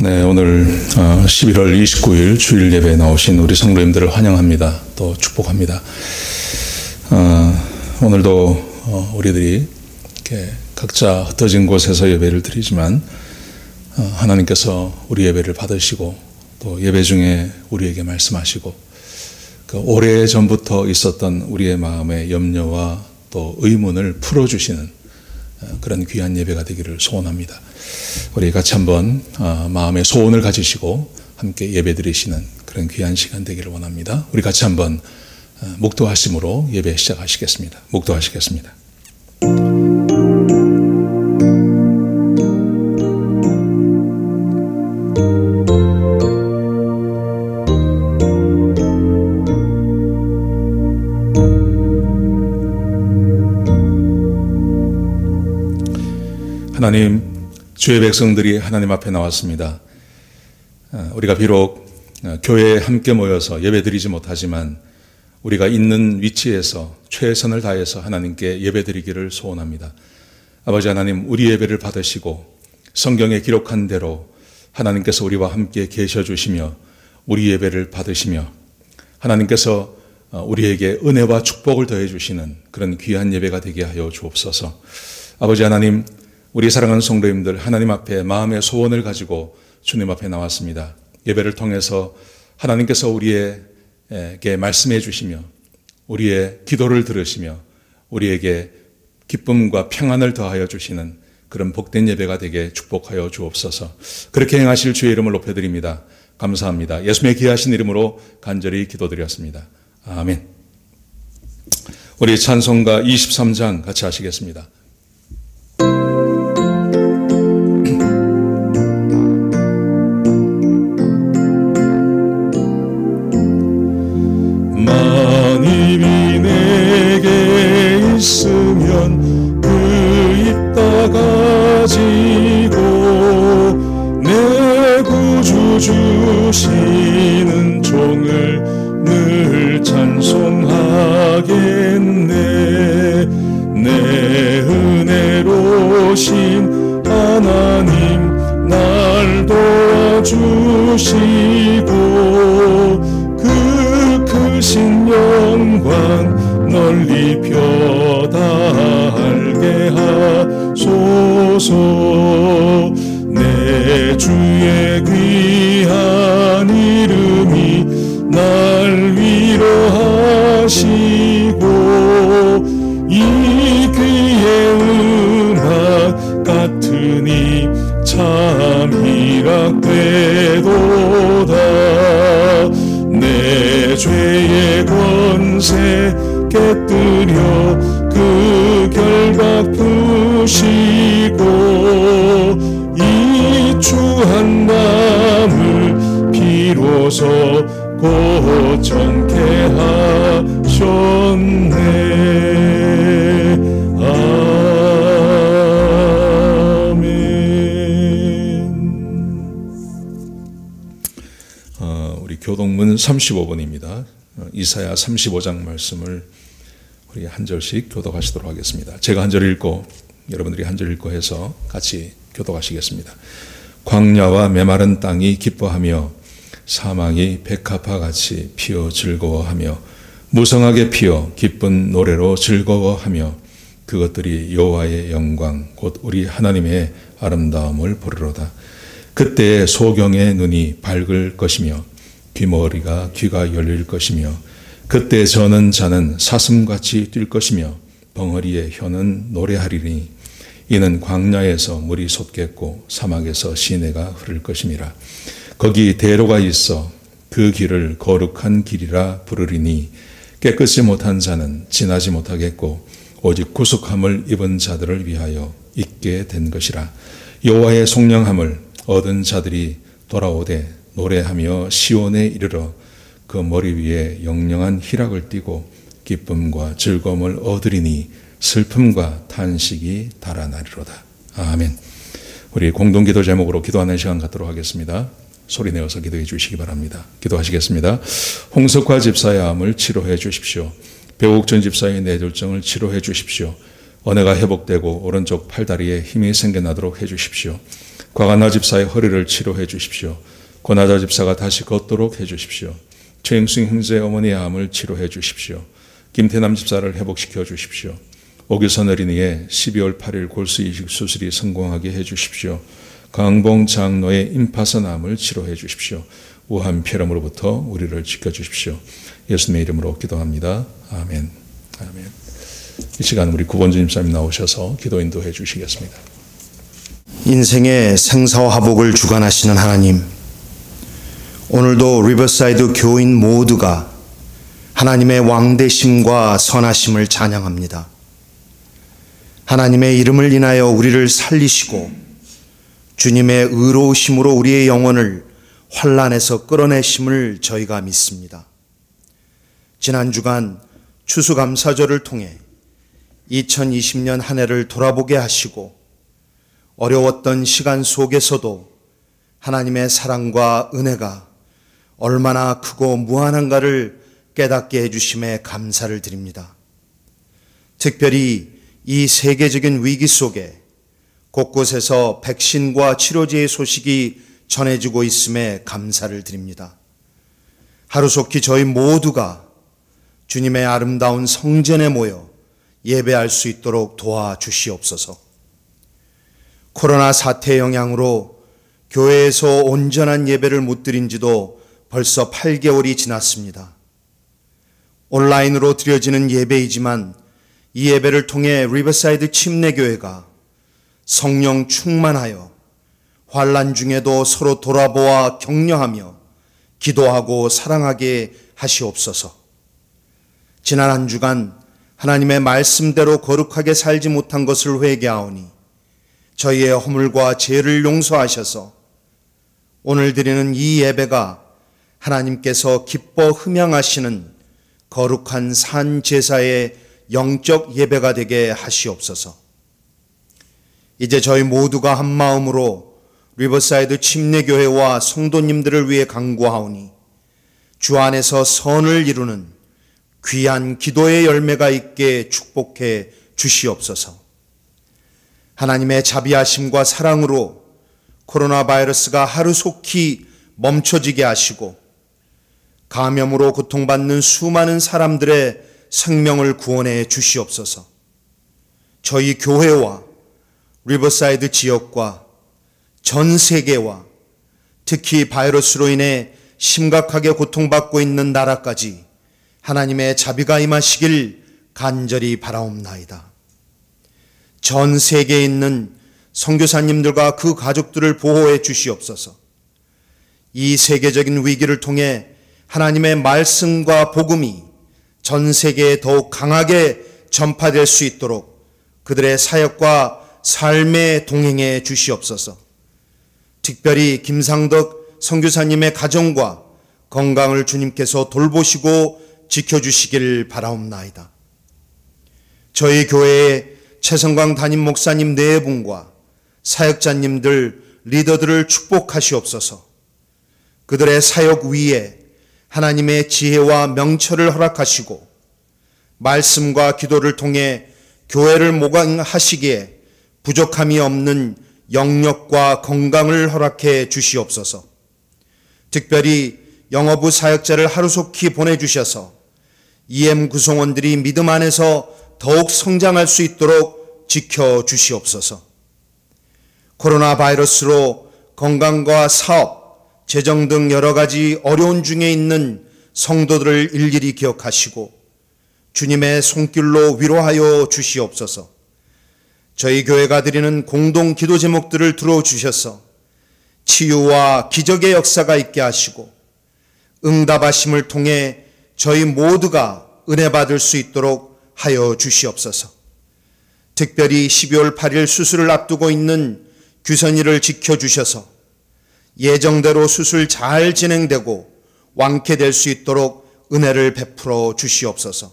네, 오늘 11월 29일 주일 예배에 나오신 우리 성도님들을 환영합니다. 또 축복합니다. 오늘도 우리들이 이렇게 각자 흩어진 곳에서 예배를 드리지만 하나님께서 우리 예배를 받으시고 또 예배 중에 우리에게 말씀하시고 그 오래전부터 있었던 우리의 마음의 염려와 또 의문을 풀어주시는 그런 귀한 예배가 되기를 소원합니다. 우리 같이 한번 마음의 소원을 가지시고 함께 예배 드리시는 그런 귀한 시간 되기를 원합니다. 우리 같이 한번 묵도하심으로 예배 시작하시겠습니다. 묵도하시겠습니다. 하나님, 주의 백성들이 하나님 앞에 나왔습니다. 우리가 비록 교회에 함께 모여서 예배드리지 못하지만 우리가 있는 위치에서 최선을 다해서 하나님께 예배드리기를 소원합니다. 아버지 하나님, 우리 예배를 받으시고 성경에 기록한 대로 하나님께서 우리와 함께 계셔 주시며 우리 예배를 받으시며 하나님께서 우리에게 은혜와 축복을 더해 주시는 그런 귀한 예배가 되게 하여 주옵소서. 아버지 하나님, 우리 사랑하는 성도님들 하나님 앞에 마음의 소원을 가지고 주님 앞에 나왔습니다. 예배를 통해서 하나님께서 우리에게 말씀해 주시며 우리의 기도를 들으시며 우리에게 기쁨과 평안을 더하여 주시는 그런 복된 예배가 되게 축복하여 주옵소서. 그렇게 행하실 주의 이름을 높여드립니다. 감사합니다. 예수님의 귀하신 이름으로 간절히 기도드렸습니다. 아멘. 우리 찬송가 23장 같이 하시겠습니다. 만입이 내게 있으면 그 입 다 가지고 내 구주 주시는 종을 늘 찬송하겠네. 내 은혜로신 하나님 날 도와주시고 그 크신 영광 널리 펴달게 하소서. 내 주의 귀한 이름이 날 위로하시고 이 귀의 음악 같으니 참 희락되도다. 내 죄의 권세 깨뜨려 그 결박 푸시고 이 추한 마음을 비로소 고정케 하셨네. 우리 교동문 35번입니다. 이사야 35장 말씀을 우리 한 절씩 교독하시도록 하겠습니다. 제가 한 절 읽고 여러분들이 한 절 읽고 해서 같이 교독하시겠습니다. 광야와 메마른 땅이 기뻐하며 사망이 백합화같이 피어 즐거워하며 무성하게 피어 기쁜 노래로 즐거워하며 그것들이 여호와의 영광 곧 우리 하나님의 아름다움을 보리로다. 그때 소경의 눈이 밝을 것이며 귀머리가 귀가 열릴 것이며 그때 저는 자는 사슴같이 뛸 것이며 벙어리의 혀는 노래하리니 이는 광야에서 물이 솟겠고 사막에서 시내가 흐를 것임이라. 거기 대로가 있어 그 길을 거룩한 길이라 부르리니 깨끗이 못한 자는 지나지 못하겠고 오직 구속함을 입은 자들을 위하여 있게 된 것이라. 여호와의 속량함을 얻은 자들이 돌아오되 노래하며 시온에 이르러 그 머리 위에 영영한 희락을 띠고 기쁨과 즐거움을 얻으리니 슬픔과 탄식이 달아나리로다. 아멘. 우리 공동기도 제목으로 기도하는 시간 갖도록 하겠습니다. 소리 내어서 기도해 주시기 바랍니다. 기도하시겠습니다. 홍석화 집사의 암을 치료해 주십시오. 배옥전 집사의 뇌졸중을 치료해 주십시오. 언해가 회복되고 오른쪽 팔다리에 힘이 생겨나도록 해 주십시오. 곽한나 집사의 허리를 치료해 주십시오. 권하자 집사가 다시 걷도록 해 주십시오. 최영승 형제 어머니의 암을 치료해 주십시오. 김태남 집사를 회복시켜 주십시오. 오규선 어린이의 12월 8일 골수 이식 수술이 성공하게 해 주십시오. 강봉 장로의 임파선암을 치료해 주십시오. 우한 폐렴으로부터 우리를 지켜주십시오. 예수님의 이름으로 기도합니다. 아멘. 아멘. 이 시간 우리 구본주 집사님 나오셔서 기도 인도해 주시겠습니다. 인생의 생사화복을 주관하시는 하나님, 오늘도 리버사이드 교인 모두가 하나님의 왕되심과 선하심을 찬양합니다. 하나님의 이름을 인하여 우리를 살리시고 주님의 의로우심으로 우리의 영혼을 환난에서 끌어내심을 저희가 믿습니다. 지난 주간 추수감사절을 통해 2020년 한 해를 돌아보게 하시고 어려웠던 시간 속에서도 하나님의 사랑과 은혜가 얼마나 크고 무한한가를 깨닫게 해주심에 감사를 드립니다. 특별히 이 세계적인 위기 속에 곳곳에서 백신과 치료제의 소식이 전해지고 있음에 감사를 드립니다. 하루속히 저희 모두가 주님의 아름다운 성전에 모여 예배할 수 있도록 도와주시옵소서. 코로나 사태 영향으로 교회에서 온전한 예배를 못 드린 지도 벌써 8개월이 지났습니다. 온라인으로 드려지는 예배이지만 이 예배를 통해 리버사이드 침례교회가 성령 충만하여 환난 중에도 서로 돌아보아 격려하며 기도하고 사랑하게 하시옵소서. 지난 한 주간 하나님의 말씀대로 거룩하게 살지 못한 것을 회개하오니 저희의 허물과 죄를 용서하셔서 오늘 드리는 이 예배가 하나님께서 기뻐 흠양하시는 거룩한 산 제사의 영적 예배가 되게 하시옵소서. 이제 저희 모두가 한 마음으로 리버사이드 침례교회와 성도님들을 위해 간구하오니 주 안에서 선을 이루는 귀한 기도의 열매가 있게 축복해 주시옵소서. 하나님의 자비하심과 사랑으로 코로나 바이러스가 하루속히 멈춰지게 하시고 감염으로 고통받는 수많은 사람들의 생명을 구원해 주시옵소서. 저희 교회와 리버사이드 지역과 전 세계와 특히 바이러스로 인해 심각하게 고통받고 있는 나라까지 하나님의 자비가 임하시길 간절히 바라옵나이다. 전 세계에 있는 선교사님들과 그 가족들을 보호해 주시옵소서. 이 세계적인 위기를 통해 하나님의 말씀과 복음이 전 세계에 더욱 강하게 전파될 수 있도록 그들의 사역과 삶에 동행해 주시옵소서. 특별히 김상덕 선교사님의 가정과 건강을 주님께서 돌보시고 지켜주시길 바라옵나이다. 저희 교회의 최성광 담임 목사님 네 분과 사역자님들, 리더들을 축복하시옵소서. 그들의 사역 위에 하나님의 지혜와 명철을 허락하시고 말씀과 기도를 통해 교회를 모강하시기에 부족함이 없는 영력과 건강을 허락해 주시옵소서. 특별히 영어부 사역자를 하루속히 보내주셔서 EM 구성원들이 믿음 안에서 더욱 성장할 수 있도록 지켜주시옵소서. 코로나 바이러스로 건강과 사업, 재정 등 여러 가지 어려운 중에 있는 성도들을 일일이 기억하시고 주님의 손길로 위로하여 주시옵소서. 저희 교회가 드리는 공동 기도 제목들을 들어주셔서 치유와 기적의 역사가 있게 하시고 응답하심을 통해 저희 모두가 은혜 받을 수 있도록 하여 주시옵소서. 특별히 12월 8일 수술을 앞두고 있는 규선이를 지켜주셔서 예정대로 수술 잘 진행되고 완쾌될 수 있도록 은혜를 베풀어 주시옵소서.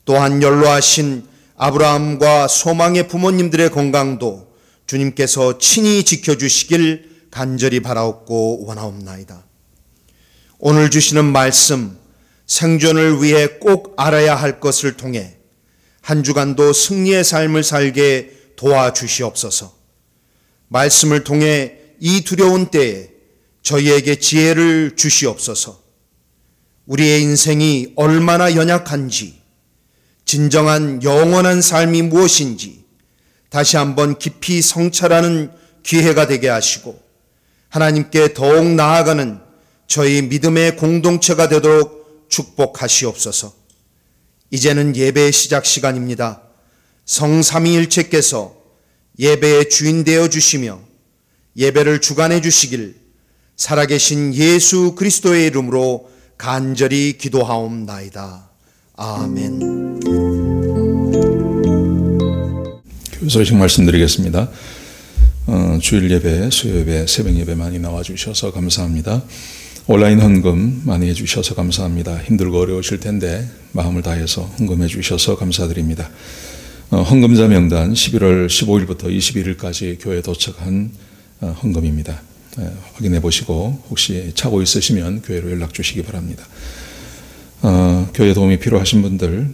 또한 연로하신 아브라함과 소망의 부모님들의 건강도 주님께서 친히 지켜주시길 간절히 바라옵고 원하옵나이다. 오늘 주시는 말씀, 생존을 위해 꼭 알아야 할 것을 통해 한 주간도 승리의 삶을 살게 도와주시옵소서. 말씀을 통해 이 두려운 때에 저희에게 지혜를 주시옵소서. 우리의 인생이 얼마나 연약한지, 진정한 영원한 삶이 무엇인지 다시 한번 깊이 성찰하는 기회가 되게 하시고 하나님께 더욱 나아가는 저희 믿음의 공동체가 되도록 축복하시옵소서. 이제는 예배의 시작 시간입니다. 성삼위일체께서 예배의 주인 되어 주시며 예배를 주관해 주시길 살아계신 예수 그리스도의 이름으로 간절히 기도하옵나이다. 아멘. 소식 말씀드리겠습니다. 주일 예배, 수요 예배, 새벽 예배 많이 나와주셔서 감사합니다. 온라인 헌금 많이 해주셔서 감사합니다. 힘들고 어려우실 텐데 마음을 다해서 헌금해 주셔서 감사드립니다. 헌금자 명단 11월 15일부터 21일까지 교회에 도착한 헌금입니다. 확인해 보시고 혹시 차고 있으시면 교회로 연락 주시기 바랍니다. 교회 도움이 필요하신 분들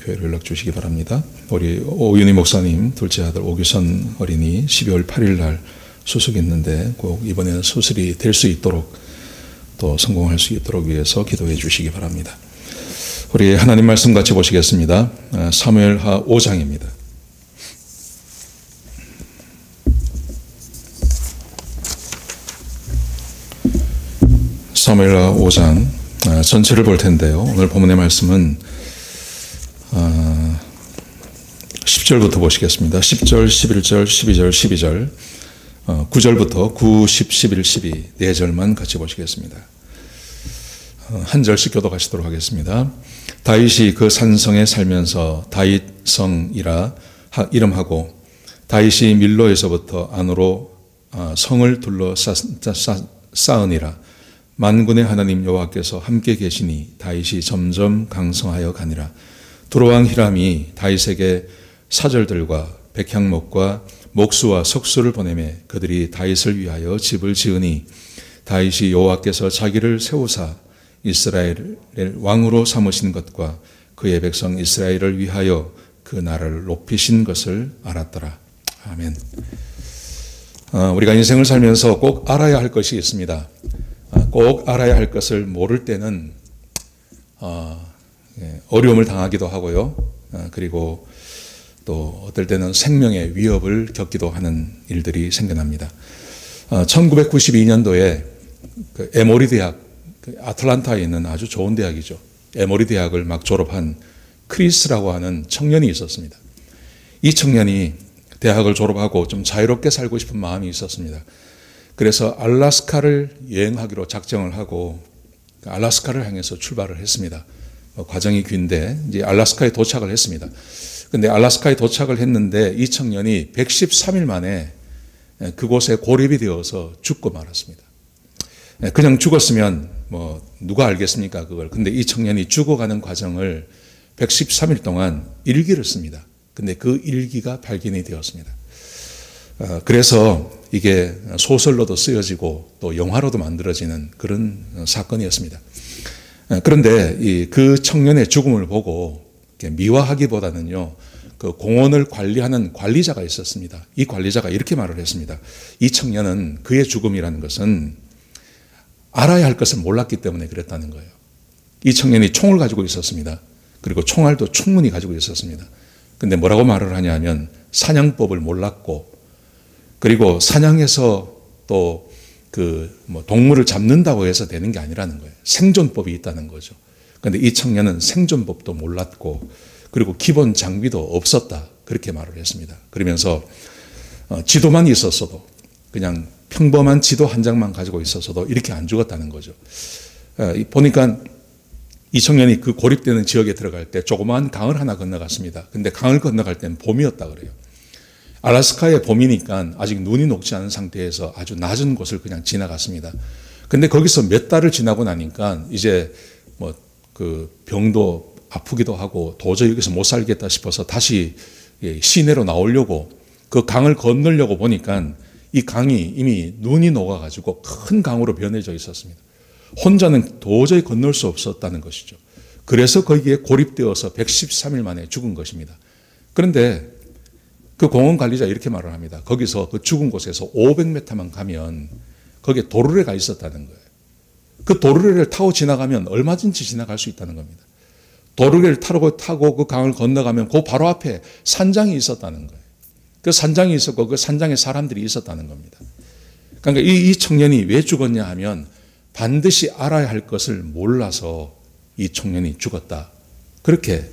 교회로 연락 주시기 바랍니다. 우리 오윤희 목사님 둘째 아들 오규선 어린이 12월 8일 날 수술이 있는데 꼭 이번에는 수술이 될 수 있도록 또 성공할 수 있도록 위해서 기도해 주시기 바랍니다. 우리 하나님 말씀 같이 보시겠습니다. 사무엘하 5장입니다. 사무엘하 5장 전체를 볼 텐데요. 오늘 본문의 말씀은 10절부터 보시겠습니다. 10절, 11절, 12절, 12절, 9절부터 9, 10, 11, 12 4절만 같이 보시겠습니다. 한 절씩 교독하시도록 하겠습니다. 다윗이 그 산성에 살면서 다윗성이라 이름하고 다윗이 밀로에서부터 안으로 성을 둘러 쌓으니라. 만군의 하나님 여호와께서 함께 계시니 다윗이 점점 강성하여 가니라. 두로왕 히람이 다윗에게 사절들과 백향목과 목수와 석수를 보내매 그들이 다윗을 위하여 집을 지으니 다윗이 여호와께서 자기를 세우사 이스라엘을 왕으로 삼으신 것과 그의 백성 이스라엘을 위하여 그 나라를 높이신 것을 알았더라. 아멘. 우리가 인생을 살면서 꼭 알아야 할 것이 있습니다. 꼭 알아야 할 것을 모를 때는 어려움을 당하기도 하고요. 그리고 또 어떨 때는 생명의 위협을 겪기도 하는 일들이 생겨납니다. 1992년도에 그 에모리 대학, 아틀란타에 있는 아주 좋은 대학이죠. 에모리 대학을 막 졸업한 크리스라고 하는 청년이 있었습니다. 이 청년이 대학을 졸업하고 좀 자유롭게 살고 싶은 마음이 있었습니다. 그래서 알래스카를 여행하기로 작정을 하고 알래스카를 향해서 출발을 했습니다. 과정이 긴데 이제 알래스카에 도착을 했습니다. 근데 알래스카에 도착을 했는데 이 청년이 113일 만에 그곳에 고립이 되어서 죽고 말았습니다. 그냥 죽었으면 뭐 누가 알겠습니까 그걸. 근데 이 청년이 죽어가는 과정을 113일 동안 일기를 씁니다. 근데 그 일기가 발견이 되었습니다. 그래서 이게 소설로도 쓰여지고 또 영화로도 만들어지는 그런 사건이었습니다. 그런데 그 청년의 죽음을 보고 미화하기보다는요, 그 공원을 관리하는 관리자가 있었습니다. 이 관리자가 이렇게 말을 했습니다. 이 청년은 그의 죽음이라는 것은 알아야 할 것을 몰랐기 때문에 그랬다는 거예요. 이 청년이 총을 가지고 있었습니다. 그리고 총알도 충분히 가지고 있었습니다. 근데 뭐라고 말을 하냐면 사냥법을 몰랐고, 그리고 사냥해서 또 동물을 잡는다고 해서 되는 게 아니라는 거예요. 생존법이 있다는 거죠. 그런데 이 청년은 생존법도 몰랐고, 그리고 기본 장비도 없었다. 그렇게 말을 했습니다. 그러면서 지도만 있었어도, 그냥 평범한 지도 한 장만 가지고 있었어도 이렇게 안 죽었다는 거죠. 보니까 이 청년이 그 고립되는 지역에 들어갈 때 조그마한 강을 하나 건너갔습니다. 근데 강을 건너갈 때는 봄이었다 그래요. 알래스카의 봄이니까 아직 눈이 녹지 않은 상태에서 아주 낮은 곳을 그냥 지나갔습니다. 근데 거기서 몇 달을 지나고 나니까 이제 병도 아프기도 하고 도저히 여기서 못 살겠다 싶어서 다시 시내로 나오려고 그 강을 건너려고 보니까 이 강이 이미 눈이 녹아가지고 큰 강으로 변해져 있었습니다. 혼자는 도저히 건널 수 없었다는 것이죠. 그래서 거기에 고립되어서 113일 만에 죽은 것입니다. 그런데 그 공원 관리자 이렇게 말을 합니다. 거기서 그 죽은 곳에서 500m만 가면 거기에 도르래가 있었다는 거예요. 그 도르래를 타고 지나가면 얼마든지 지나갈 수 있다는 겁니다. 도르래를 타고 그 강을 건너가면 그 바로 앞에 산장이 있었다는 거예요. 그 산장이 있었고 그 산장에 사람들이 있었다는 겁니다. 그러니까 이 청년이 왜 죽었냐 하면 반드시 알아야 할 것을 몰라서 이 청년이 죽었다. 그렇게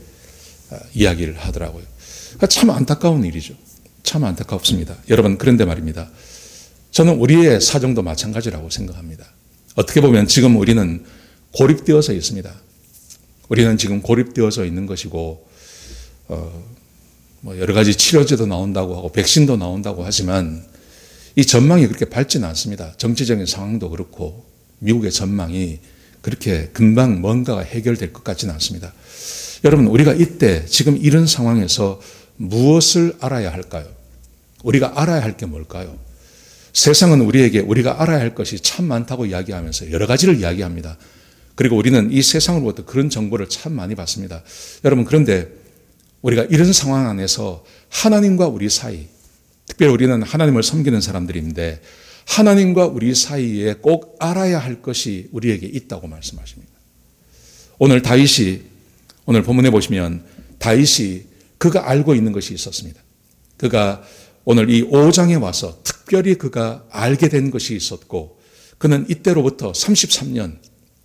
이야기를 하더라고요. 그러니까 참 안타까운 일이죠. 참 안타깝습니다. 여러분, 그런데 말입니다. 저는 우리의 사정도 마찬가지라고 생각합니다. 어떻게 보면 지금 우리는 고립되어서 있습니다. 우리는 지금 고립되어서 있는 것이고, 여러 가지 치료제도 나온다고 하고, 백신도 나온다고 하지만, 이 전망이 그렇게 밝지는 않습니다. 정치적인 상황도 그렇고, 미국의 전망이 그렇게 금방 뭔가가 해결될 것 같지는 않습니다. 여러분, 우리가 이때 지금 이런 상황에서 무엇을 알아야 할까요? 우리가 알아야 할 게 뭘까요? 세상은 우리에게 우리가 알아야 할 것이 참 많다고 이야기하면서 여러 가지를 이야기합니다. 그리고 우리는 이 세상으로부터 그런 정보를 참 많이 받습니다. 여러분, 그런데 우리가 이런 상황 안에서 하나님과 우리 사이, 특별히 우리는 하나님을 섬기는 사람들인데 하나님과 우리 사이에 꼭 알아야 할 것이 우리에게 있다고 말씀하십니다. 오늘 본문에 보시면 다윗이 그가 알고 있는 것이 있었습니다. 그가 오늘 이 5장에 와서 특별히 그가 알게 된 것이 있었고, 그는 이때로부터 33년,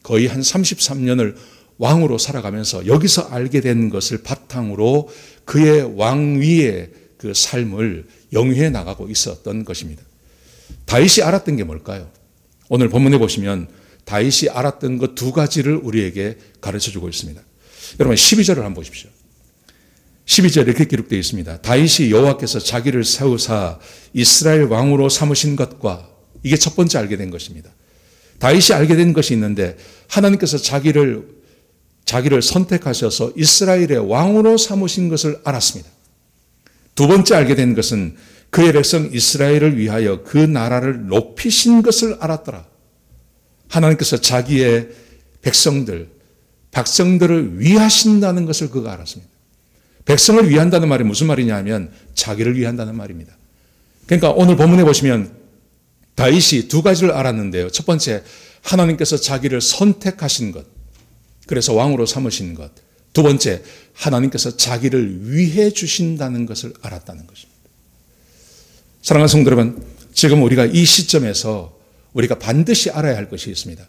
거의 한 33년을 왕으로 살아가면서 여기서 알게 된 것을 바탕으로 그의 왕위의 그 삶을 영위해 나가고 있었던 것입니다. 다윗이 알았던 게 뭘까요? 오늘 본문에 보시면 다윗이 알았던 것 두 가지를 우리에게 가르쳐주고 있습니다. 여러분, 12절을 한번 보십시오. 12절에 이렇게 기록되어 있습니다. 다윗이 여호와께서 자기를 세우사 이스라엘 왕으로 삼으신 것과, 이게 첫 번째 알게 된 것입니다. 다윗이 알게 된 것이 있는데 하나님께서 자기를 선택하셔서 이스라엘의 왕으로 삼으신 것을 알았습니다. 두 번째 알게 된 것은 그의 백성 이스라엘을 위하여 그 나라를 높이신 것을 알았더라. 하나님께서 자기의 백성들을 위하신다는 것을 그가 알았습니다. 백성을 위한다는 말이 무슨 말이냐 하면 자기를 위한다는 말입니다. 그러니까 오늘 본문에 보시면 다윗이 두 가지를 알았는데요. 첫 번째, 하나님께서 자기를 선택하신 것, 그래서 왕으로 삼으신 것. 두 번째, 하나님께서 자기를 위해 주신다는 것을 알았다는 것입니다. 사랑하는 성도 여러분, 지금 우리가 이 시점에서 우리가 반드시 알아야 할 것이 있습니다.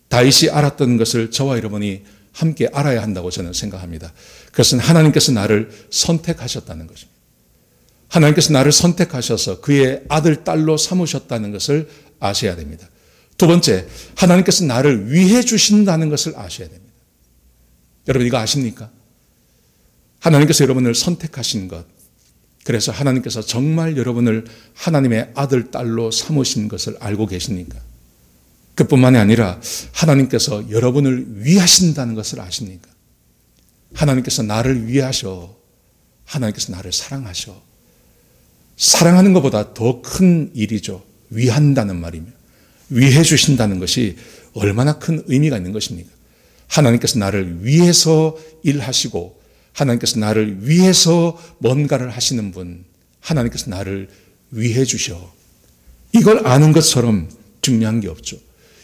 다윗이 알았던 것을 저와 여러분이 함께 알아야 한다고 저는 생각합니다. 그것은 하나님께서 나를 선택하셨다는 것입니다. 하나님께서 나를 선택하셔서 그의 아들, 딸로 삼으셨다는 것을 아셔야 됩니다. 두 번째, 하나님께서 나를 위해 주신다는 것을 아셔야 됩니다. 여러분, 이거 아십니까? 하나님께서 여러분을 선택하신 것, 그래서 하나님께서 정말 여러분을 하나님의 아들, 딸로 삼으신 것을 알고 계십니까? 그뿐만이 아니라 하나님께서 여러분을 위하신다는 것을 아십니까? 하나님께서 나를 위하셔. 하나님께서 나를 사랑하셔. 사랑하는 것보다 더 큰 일이죠. 위한다는 말이며 위해 주신다는 것이 얼마나 큰 의미가 있는 것입니까? 하나님께서 나를 위해서 일하시고 하나님께서 나를 위해서 뭔가를 하시는 분, 하나님께서 나를 위해 주셔. 이걸 아는 것처럼 중요한 게 없죠.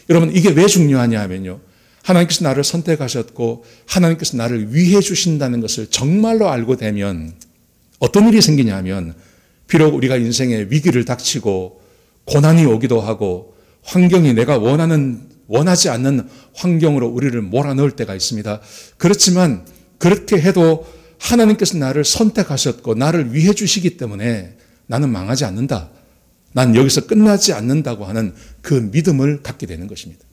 여러분, 이게 왜 중요하냐 하면요, 하나님께서 나를 선택하셨고 하나님께서 나를 위해 주신다는 것을 정말로 알고 되면 어떤 일이 생기냐 하면, 비록 우리가 인생에 위기를 닥치고 고난이 오기도 하고 환경이 내가 원하지 않는 환경으로 우리를 몰아넣을 때가 있습니다. 그렇지만 그렇게 해도 하나님께서 나를 선택하셨고 나를 위해 주시기 때문에 나는 망하지 않는다. 난 여기서 끝나지 않는다고 하는 그 믿음을 갖게 되는 것입니다.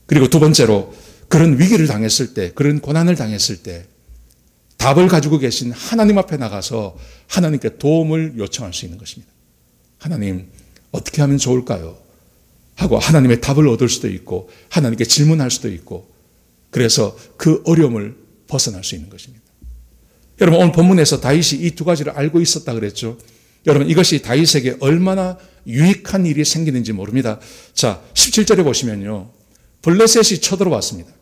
그리고 두 번째로, 그런 위기를 당했을 때, 그런 고난을 당했을 때 답을 가지고 계신 하나님 앞에 나가서 하나님께 도움을 요청할 수 있는 것입니다. 하나님, 어떻게 하면 좋을까요? 하고 하나님의 답을 얻을 수도 있고 하나님께 질문할 수도 있고, 그래서 그 어려움을 벗어날 수 있는 것입니다. 여러분, 오늘 본문에서 다윗이 이 두 가지를 알고 있었다 그랬죠. 여러분, 이것이 다윗에게 얼마나 유익한 일이 생기는지 모릅니다. 자, 17절에 보시면요, 블레셋이 쳐들어왔습니다.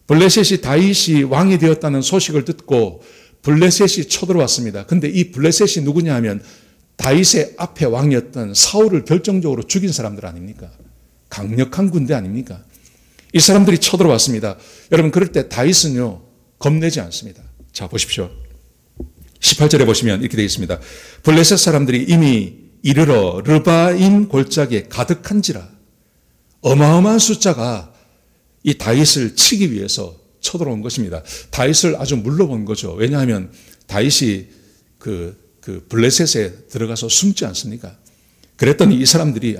블레셋이 다윗이 왕이 되었다는 소식을 듣고 블레셋이 쳐들어왔습니다. 근데 이 블레셋이 누구냐 하면 다윗의 앞에 왕이었던 사울을 결정적으로 죽인 사람들 아닙니까? 강력한 군대 아닙니까? 이 사람들이 쳐들어왔습니다. 여러분, 그럴 때 다윗은요, 겁내지 않습니다. 자, 보십시오. 18절에 보시면 이렇게 되어 있습니다. 블레셋 사람들이 이미 이르러 르바임 골짜기에 가득한지라. 어마어마한 숫자가 이 다윗을 치기 위해서 쳐들어온 것입니다. 다윗을 아주 물러본 거죠. 왜냐하면 다윗이 그 블레셋에 들어가서 숨지 않습니까? 그랬더니 이 사람들이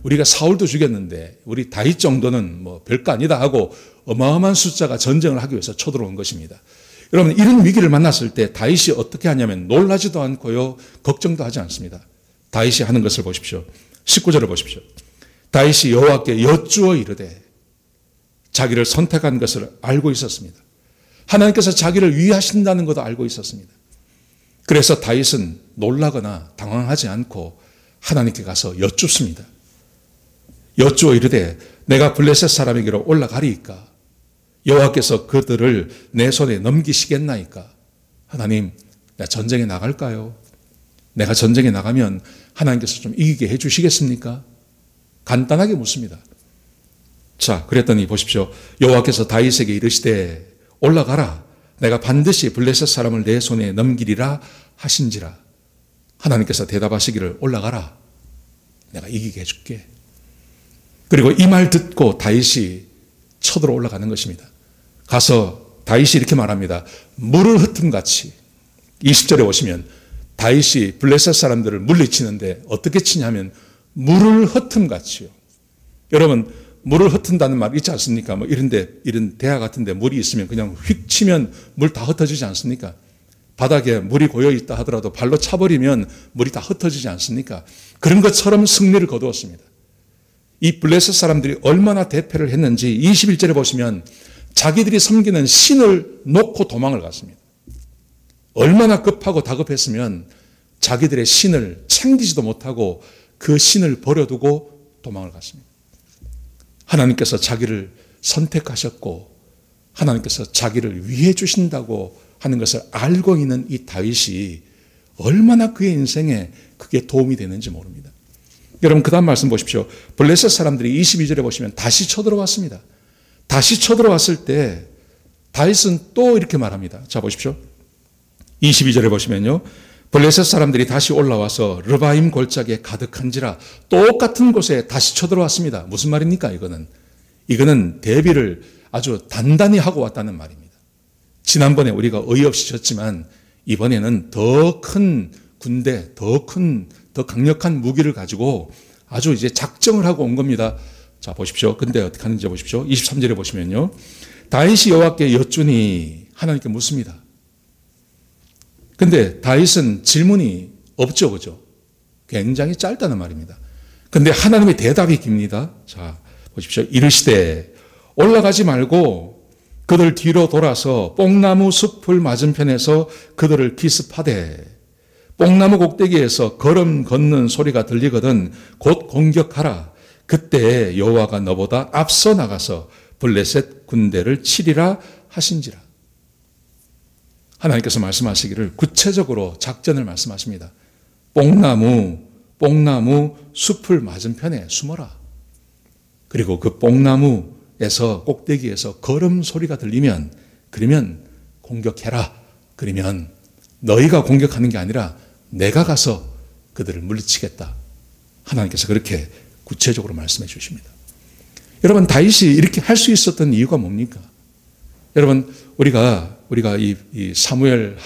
우리가 사울도 죽였는데 우리 다윗 정도는 뭐 별거 아니다 하고 어마어마한 숫자가 전쟁을 하기 위해서 쳐들어온 것입니다. 여러분, 이런 위기를 만났을 때 다윗이 어떻게 하냐면 놀라지도 않고요, 걱정도 하지 않습니다. 다윗이 하는 것을 보십시오. 19절을 보십시오. 다윗이 여호와께 여쭈어 이르되, 자기를 선택한 것을 알고 있었습니다. 하나님께서 자기를 위하신다는 것도 알고 있었습니다. 그래서 다윗은 놀라거나 당황하지 않고 하나님께 가서 여쭙습니다. 여쭈어 이르되, 내가 블레셋 사람에게로 올라가리이까? 여호와께서 그들을 내 손에 넘기시겠나이까? 하나님, 내가 전쟁에 나갈까요? 내가 전쟁에 나가면 하나님께서 좀 이기게 해주시겠습니까? 간단하게 묻습니다. 자, 그랬더니 보십시오. 여호와께서 다윗에게 이르시되, 올라가라. 내가 반드시 블레셋 사람을 내 손에 넘기리라 하신지라. 하나님께서 대답하시기를, 올라가라. 내가 이기게 해줄게. 그리고 이 말 듣고 다윗이 쳐들어 올라가는 것입니다. 가서 다윗이 이렇게 말합니다. 물을 흩음같이. 20절에 보시면 다윗이 블레셋 사람들을 물리치는데 어떻게 치냐면 물을 흩음같이요. 여러분, 물을 흩은다는 말 있지 않습니까? 뭐 이런 대야 같은데 물이 있으면 그냥 휙 치면 물 다 흩어지지 않습니까? 바닥에 물이 고여 있다 하더라도 발로 차버리면 물이 다 흩어지지 않습니까? 그런 것처럼 승리를 거두었습니다. 이 블레셋 사람들이 얼마나 대패를 했는지 21절에 보시면 자기들이 섬기는 신을 놓고 도망을 갔습니다. 얼마나 급하고 다급했으면 자기들의 신을 챙기지도 못하고 그 신을 버려두고 도망을 갔습니다. 하나님께서 자기를 선택하셨고 하나님께서 자기를 위해 주신다고 하는 것을 알고 있는 이 다윗이 얼마나 그의 인생에 그게 도움이 되는지 모릅니다. 여러분, 그 다음 말씀 보십시오. 블레셋 사람들이 22절에 보시면 다시 쳐들어왔습니다. 다시 쳐들어왔을 때 다윗은 또 이렇게 말합니다. 자, 보십시오. 22절에 보시면요, 블레셋 사람들이 다시 올라와서 르바임 골짜기에 가득한지라. 똑같은 곳에 다시 쳐들어왔습니다. 무슨 말입니까? 이거는 대비를 아주 단단히 하고 왔다는 말입니다. 지난번에 우리가 어이없이 졌지만 이번에는 더 큰 군대, 더 강력한 무기를 가지고 아주 이제 작정을 하고 온 겁니다. 자, 보십시오. 근데 어떻게 하는지 보십시오. 23절에 보시면요, 다윗이 여호와께 여쭈니 하나님께 묻습니다. 근데 다윗은 질문이 없죠, 그죠? 굉장히 짧다는 말입니다. 근데 하나님의 대답이 깁니다. 자, 보십시오. 이르시되, 올라가지 말고 그들 뒤로 돌아서 뽕나무 숲을 맞은편에서 그들을 기습하되, 뽕나무 꼭대기에서 걸음 걷는 소리가 들리거든 곧 공격하라. 그때 여호와가 너보다 앞서 나가서 블레셋 군대를 치리라 하신지라. 하나님께서 말씀하시기를 구체적으로 작전을 말씀하십니다. 뽕나무 숲을 맞은편에 숨어라. 그리고 그 뽕나무에서 꼭대기에서 걸음 소리가 들리면, 그러면 공격해라. 그러면 너희가 공격하는 게 아니라 내가 가서 그들을 물리치겠다. 하나님께서 그렇게 구체적으로 말씀해 주십니다. 여러분, 다윗이 이렇게 할 수 있었던 이유가 뭡니까? 여러분, 우리가 이 사무엘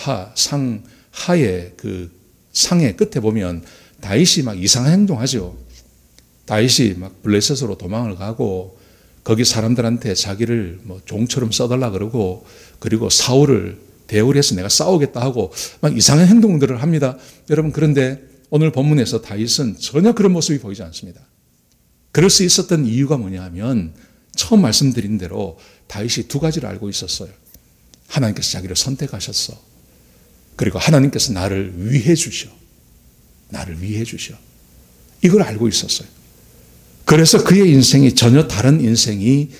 하의 그 상의 끝에 보면 다윗이 막 이상한 행동하죠. 다윗이 막 블레셋으로 도망을 가고 거기 사람들한테 자기를 뭐 종처럼 써달라 그러고, 그리고 사울을 대우를 해서 내가 싸우겠다 하고 막 이상한 행동들을 합니다. 여러분, 그런데 오늘 본문에서 다윗은 전혀 그런 모습이 보이지 않습니다. 그럴 수 있었던 이유가 뭐냐 하면 처음 말씀드린 대로 다윗이 두 가지를 알고 있었어요. 하나님께서 자기를 선택하셨어. 그리고 하나님께서 나를 위해 주셔. 이걸 알고 있었어요. 그래서 그의 인생이 전혀 다른 인생이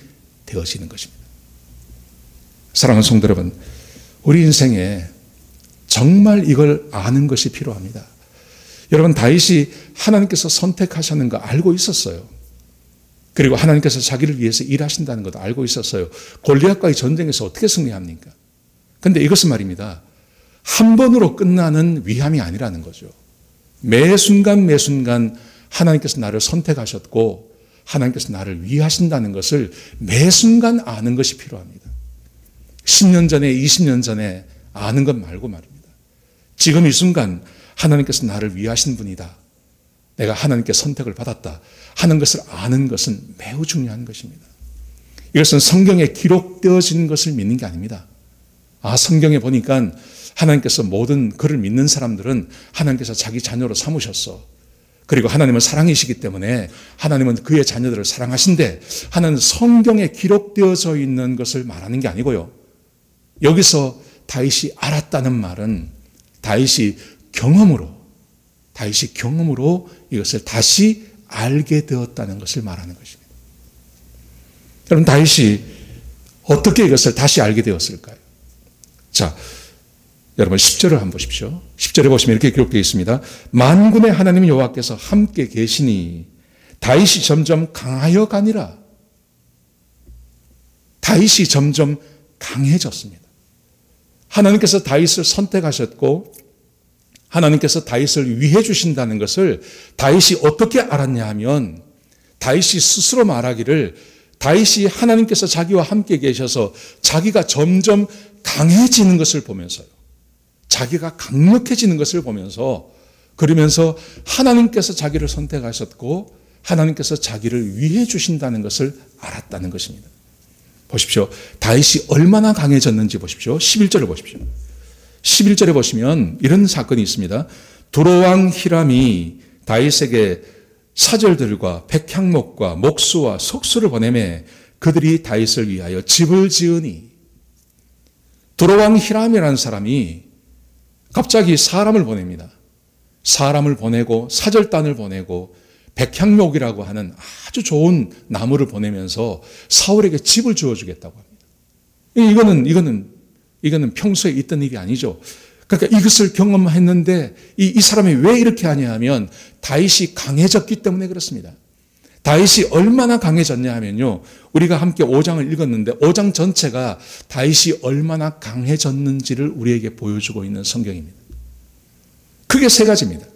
되어지는 것입니다. 사랑하는 성도 여러분, 우리 인생에 정말 이걸 아는 것이 필요합니다. 여러분, 다윗이 하나님께서 선택하셨는 거 알고 있었어요. 그리고 하나님께서 자기를 위해서 일하신다는 것도 알고 있었어요. 골리앗과의 전쟁에서 어떻게 승리합니까? 그런데 이것은 말입니다, 한 번으로 끝나는 위함이 아니라는 거죠. 매 순간 매 순간 하나님께서 나를 선택하셨고 하나님께서 나를 위하신다는 것을 매 순간 아는 것이 필요합니다. 10년 전에 20년 전에 아는 것 말고 말입니다. 지금 이 순간 하나님께서 나를 위하신 분이다, 내가 하나님께 선택을 받았다 하는 것을 아는 것은 매우 중요한 것입니다. 이것은 성경에 기록되어진 것을 믿는 게 아닙니다. 성경에 보니까 하나님께서 모든 그를 믿는 사람들은 하나님께서 자기 자녀로 삼으셨어. 그리고 하나님은 사랑이시기 때문에 하나님은 그의 자녀들을 사랑하신대 하는 성경에 기록되어져 있는 것을 말하는 게 아니고요. 여기서 다윗이 알았다는 말은 다윗이 경험으로 이것을 다시 알게 되었다는 것을 말하는 것입니다. 여러분, 다윗이 어떻게 이것을 다시 알게 되었을까요? 자, 여러분 10절을 한번 보십시오. 10절에 보시면 이렇게 기록되어 있습니다. 만군의 하나님 여호와께서 함께 계시니 다윗이 점점 강하여 가니라. 다윗이 점점 강해졌습니다. 하나님께서 다윗을 선택하셨고 하나님께서 다윗을 위해 주신다는 것을 다윗이 어떻게 알았냐 하면, 다윗이 스스로 말하기를 다윗이 하나님께서 자기와 함께 계셔서 자기가 점점 강해지는 것을 보면서요, 자기가 강력해지는 것을 보면서, 그러면서 하나님께서 자기를 선택하셨고 하나님께서 자기를 위해 주신다는 것을 알았다는 것입니다. 보십시오. 다윗이 얼마나 강해졌는지 보십시오. 11절을 보십시오. 11절에 보시면 이런 사건이 있습니다. 두로왕 히람이 다윗에게 사절들과 백향목과 목수와 속수를 보내매 그들이 다윗을 위하여 집을 지으니. 두로왕 히람이라는 사람이 갑자기 사람을 보냅니다. 사람을 보내고 사절단을 보내고 백향목이라고 하는 아주 좋은 나무를 보내면서 사울에게 집을 지어주겠다고 합니다. 이거는 평소에 있던 일이 아니죠. 그러니까 이것을 경험했는데 이 사람이 왜 이렇게 하냐 하면 다윗이 강해졌기 때문에 그렇습니다. 다윗이 얼마나 강해졌냐 하면요, 우리가 함께 5장을 읽었는데 5장 전체가 다윗이 얼마나 강해졌는지를 우리에게 보여주고 있는 성경입니다. 크게 세 가지입니다.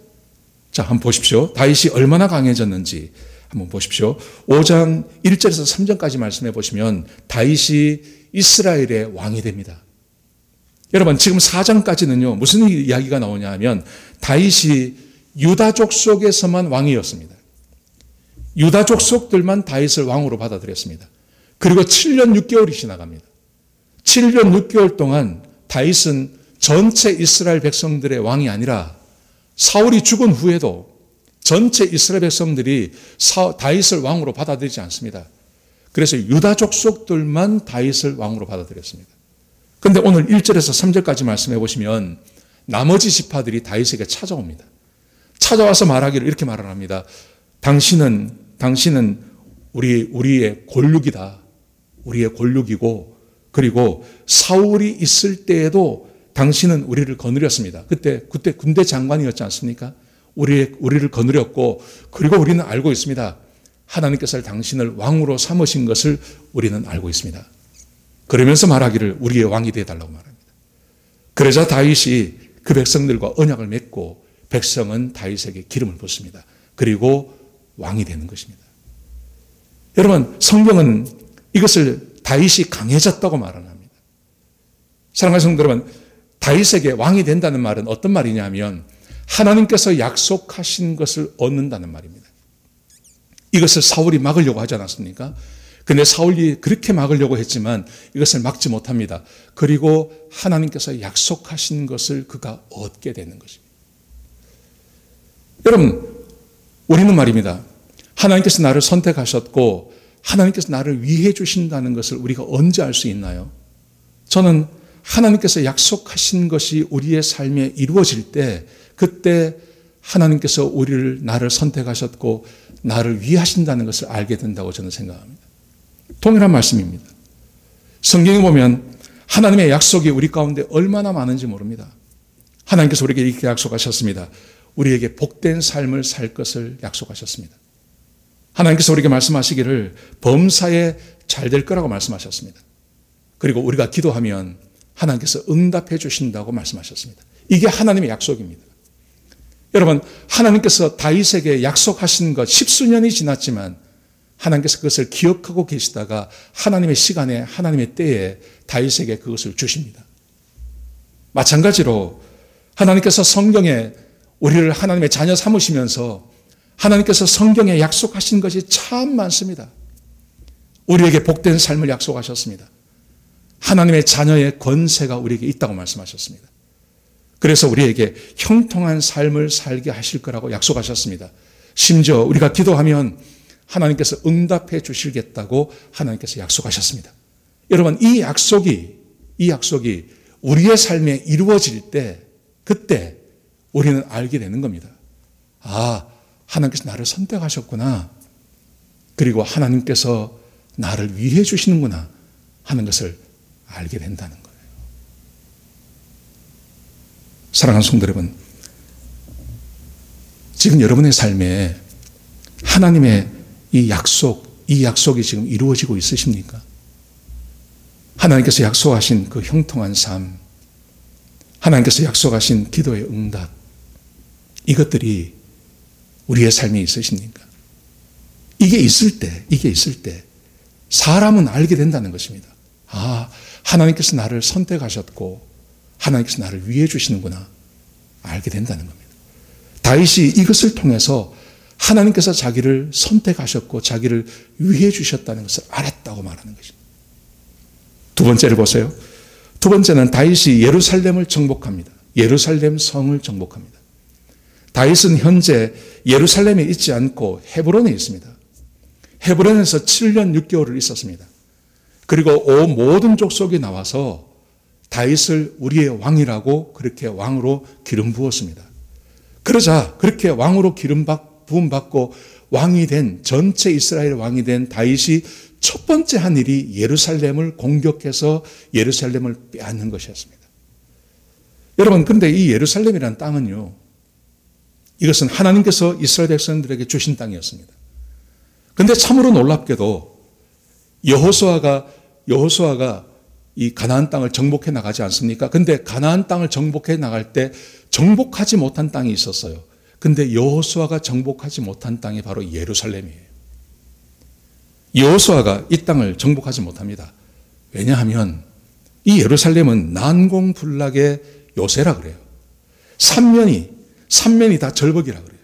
자, 한번 보십시오. 다윗이 얼마나 강해졌는지 한번 보십시오. 5장 1절에서 3절까지 말씀해 보시면 다윗이 이스라엘의 왕이 됩니다. 여러분, 지금 4장까지는요, 무슨 이야기가 나오냐 하면 다윗이 유다족 속에서만 왕이었습니다. 유다족 속들만 다윗을 왕으로 받아들였습니다. 그리고 7년 6개월이 지나갑니다. 7년 6개월 동안 다윗은 전체 이스라엘 백성들의 왕이 아니라 사울이 죽은 후에도 전체 이스라엘 백성들이 다윗을 왕으로 받아들이지 않습니다. 그래서 유다족 속들만 다윗을 왕으로 받아들였습니다. 그런데 오늘 1절에서 3절까지 말씀해 보시면 나머지 지파들이 다윗에게 찾아옵니다. 찾아와서 말하기를 이렇게 말을 합니다. 당신은 우리의 골육이다. 우리의 골육이고, 그리고 사울이 있을 때에도 당신은 우리를 거느렸습니다. 그때 군대 장관이었지 않습니까? 우리를 거느렸고, 그리고 우리는 알고 있습니다. 하나님께서 당신을 왕으로 삼으신 것을 우리는 알고 있습니다. 그러면서 말하기를 우리의 왕이 되어달라고 말합니다. 그러자 다윗이 그 백성들과 언약을 맺고 백성은 다윗에게 기름을 붓습니다. 그리고 왕이 되는 것입니다. 여러분, 성경은 이것을 다윗이 강해졌다고 말을 합니다. 사랑하는 성도 여러분, 다윗에게 왕이 된다는 말은 어떤 말이냐 하면 하나님께서 약속하신 것을 얻는다는 말입니다. 이것을 사울이 막으려고 하지 않았습니까? 근데 사울이 그렇게 막으려고 했지만 이것을 막지 못합니다. 그리고 하나님께서 약속하신 것을 그가 얻게 되는 것입니다. 여러분, 우리는 말입니다, 하나님께서 나를 선택하셨고 하나님께서 나를 위해 주신다는 것을 우리가 언제 알 수 있나요? 저는 하나님께서 약속하신 것이 우리의 삶에 이루어질 때, 그때 하나님께서 나를 선택하셨고 나를 위하신다는 것을 알게 된다고 저는 생각합니다. 동일한 말씀입니다. 성경에 보면 하나님의 약속이 우리 가운데 얼마나 많은지 모릅니다. 하나님께서 우리에게 이렇게 약속하셨습니다. 우리에게 복된 삶을 살 것을 약속하셨습니다. 하나님께서 우리에게 말씀하시기를 범사에 잘 될 거라고 말씀하셨습니다. 그리고 우리가 기도하면 하나님께서 응답해 주신다고 말씀하셨습니다. 이게 하나님의 약속입니다. 여러분, 하나님께서 다윗에게 약속하신 것 10수년이 지났지만 하나님께서 그것을 기억하고 계시다가 하나님의 시간에 하나님의 때에 다윗에게 그것을 주십니다. 마찬가지로 하나님께서 성경에 우리를 하나님의 자녀 삼으시면서 하나님께서 성경에 약속하신 것이 참 많습니다. 우리에게 복된 삶을 약속하셨습니다. 하나님의 자녀의 권세가 우리에게 있다고 말씀하셨습니다. 그래서 우리에게 형통한 삶을 살게 하실 거라고 약속하셨습니다. 심지어 우리가 기도하면 하나님께서 응답해 주시겠다고 하나님께서 약속하셨습니다. 여러분, 이 약속이 우리의 삶에 이루어질 때, 그때 우리는 알게 되는 겁니다. 아, 하나님께서 나를 선택하셨구나. 그리고 하나님께서 나를 위해 주시는구나 하는 것을 알게 된다는 거예요. 사랑하는 성도 여러분, 지금 여러분의 삶에 하나님의 이 약속이 지금 이루어지고 있으십니까? 하나님께서 약속하신 그 형통한 삶, 하나님께서 약속하신 기도의 응답, 이것들이 우리의 삶에 있으십니까? 이게 있을 때 사람은 알게 된다는 것입니다. 아, 하나님께서 나를 선택하셨고 하나님께서 나를 위해 주시는구나 알게 된다는 겁니다. 다윗이 이것을 통해서 하나님께서 자기를 선택하셨고 자기를 위해 주셨다는 것을 알았다고 말하는 것입니다. 두 번째를 보세요. 두 번째는 다윗이 예루살렘을 정복합니다. 예루살렘 성을 정복합니다. 다윗은 현재 예루살렘에 있지 않고 헤브론에 있습니다. 헤브론에서 7년 6개월을 있었습니다. 그리고 온 모든 족속이 나와서 다윗을 우리의 왕이라고 그렇게 왕으로 기름 부었습니다. 그러자 그렇게 왕으로 기름 부음받고 왕이 된, 전체 이스라엘 왕이 된 다윗이 첫 번째 한 일이 예루살렘을 공격해서 예루살렘을 빼앗는 것이었습니다. 여러분, 그런데 이 예루살렘이라는 땅은요, 이것은 하나님께서 이스라엘 백성들에게 주신 땅이었습니다. 그런데 참으로 놀랍게도 여호수아가 이 가나안 땅을 정복해 나가지 않습니까? 근데 가나안 땅을 정복해 나갈 때 정복하지 못한 땅이 있었어요. 근데 여호수아가 정복하지 못한 땅이 바로 예루살렘이에요. 여호수아가 이 땅을 정복하지 못합니다. 왜냐하면 이 예루살렘은 난공불락의 요새라 그래요. 삼면이 다 절벽이라 그래요.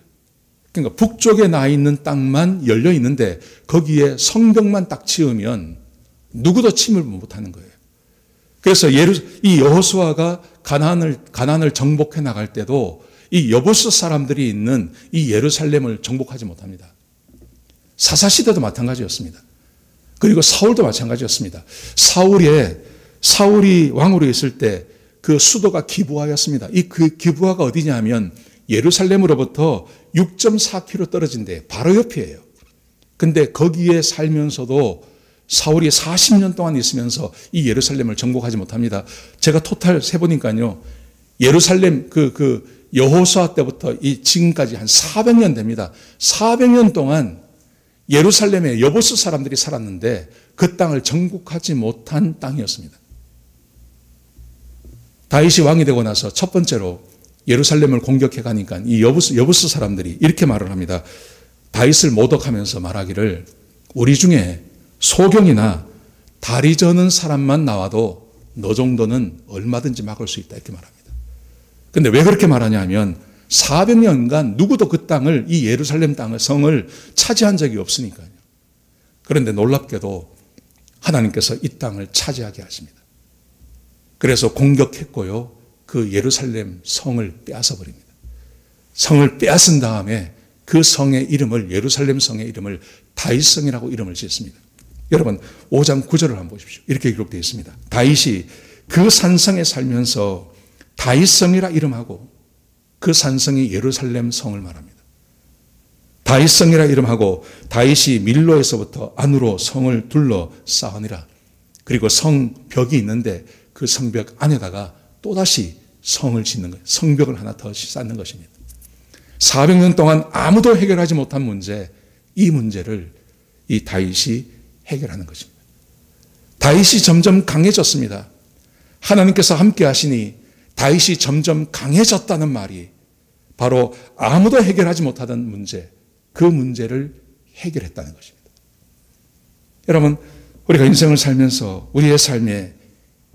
그러니까 북쪽에 나 있는 땅만 열려 있는데 거기에 성벽만 딱 치우면 누구도 침을 못하는 거예요. 그래서 이 여호수아가 가나안을 정복해 나갈 때도 이 여부스 사람들이 있는 이 예루살렘을 정복하지 못합니다. 사사시대도 마찬가지였습니다. 그리고 사울도 마찬가지였습니다. 사울이 왕으로 있을 때 그 수도가 기브아였습니다. 그 기브아가 어디냐면 예루살렘으로부터 6.4km 떨어진 데 바로 옆이에요. 근데 거기에 살면서도 사울이 40년 동안 있으면서 이 예루살렘을 정복하지 못합니다. 제가 토탈 세보니까요, 예루살렘 여호수아 때부터 이 지금까지 한 400년 됩니다. 400년 동안 예루살렘에 여부스 사람들이 살았는데 그 땅을 정복하지 못한 땅이었습니다. 다윗이 왕이 되고 나서 첫 번째로 예루살렘을 공격해 가니까 이 여부스 사람들이 이렇게 말을 합니다. 다윗을 모독하면서 말하기를 우리 중에 소경이나 다리 저는 사람만 나와도 너 정도는 얼마든지 막을 수 있다 이렇게 말합니다. 그런데 왜 그렇게 말하냐 하면 400년간 누구도 그 땅을, 이 예루살렘 땅을, 성을 차지한 적이 없으니까요. 그런데 놀랍게도 하나님께서 이 땅을 차지하게 하십니다. 그래서 공격했고요, 그 예루살렘 성을 빼앗아 버립니다. 성을 빼앗은 다음에 그 성의 이름을, 예루살렘 성의 이름을 다윗성이라고 이름을 짓습니다. 여러분, 5장 9절을 한번 보십시오. 이렇게 기록되어 있습니다. 다윗이 그 산성에 살면서 다윗성이라 이름하고 그 산성이 예루살렘 성을 말합니다. 다윗성이라 이름하고 다윗이 밀로에서부터 안으로 성을 둘러 쌓으니라. 그리고 성벽이 있는데 그 성벽 안에다가 또다시 성을 짓는 거예요. 성벽을 하나 더 쌓는 것입니다. 400년 동안 아무도 해결하지 못한 문제, 이 문제를 이 다윗이 해결하는 것입니다. 다윗이 점점 강해졌습니다. 하나님께서 함께 하시니 다윗이 점점 강해졌다는 말이 바로 아무도 해결하지 못하던 문제, 그 문제를 해결했다는 것입니다. 여러분, 우리가 인생을 살면서 우리의 삶에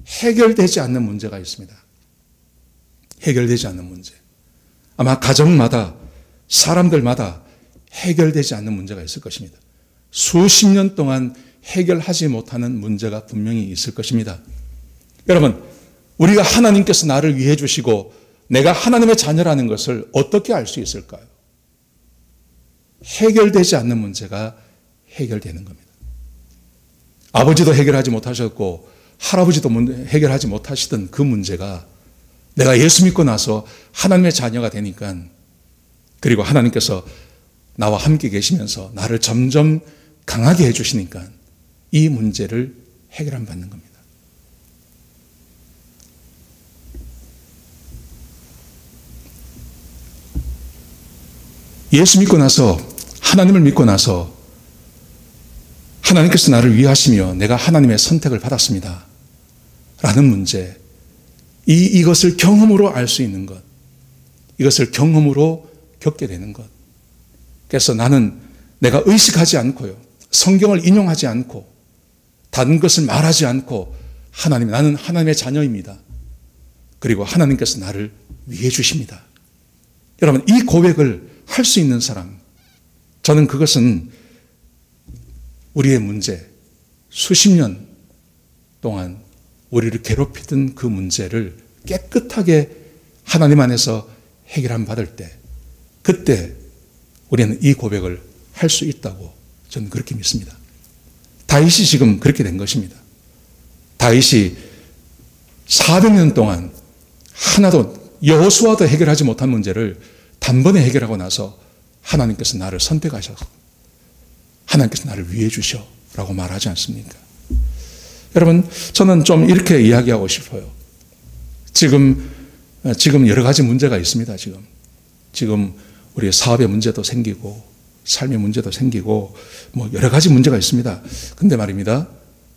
해결되지 않는 문제가 있습니다. 해결되지 않는 문제. 아마 가정마다, 사람들마다 해결되지 않는 문제가 있을 것입니다. 수십 년 동안 해결하지 못하는 문제가 분명히 있을 것입니다. 여러분, 우리가 하나님께서 나를 위해 주시고 내가 하나님의 자녀라는 것을 어떻게 알 수 있을까요? 해결되지 않는 문제가 해결되는 겁니다. 아버지도 해결하지 못하셨고 할아버지도 해결하지 못하시던 그 문제가 내가 예수 믿고 나서 하나님의 자녀가 되니까, 그리고 하나님께서 나와 함께 계시면서 나를 점점 강하게 해주시니까 이 문제를 해결함 받는 겁니다. 예수 믿고 나서, 하나님을 믿고 나서 하나님께서 나를 위하시며 내가 하나님의 선택을 받았습니다 라는 문제, 이것을 경험으로 알 수 있는 것, 이것을 경험으로 겪게 되는 것. 그래서 나는 내가 의식하지 않고요, 성경을 인용하지 않고 다른 것을 말하지 않고 나는 하나님의 자녀입니다. 그리고 하나님께서 나를 위해 주십니다. 여러분, 이 고백을 할 수 있는 사람, 저는 그것은 우리의 문제, 수십 년 동안 우리를 괴롭히던 그 문제를 깨끗하게 하나님 안에서 해결함 받을 때, 그때 우리는 이 고백을 할 수 있다고 저는 그렇게 믿습니다. 다윗이 지금 그렇게 된 것입니다. 다윗이 400년 동안 하나도, 여호수아도 해결하지 못한 문제를 단번에 해결하고 나서 하나님께서 나를 선택하셔서 하나님께서 나를 위해 주셔 라고 말하지 않습니까? 여러분, 저는 좀 이렇게 이야기하고 싶어요. 지금 여러 가지 문제가 있습니다. 지금 우리의 사업의 문제도 생기고 삶의 문제도 생기고 뭐 여러 가지 문제가 있습니다. 근데 말입니다,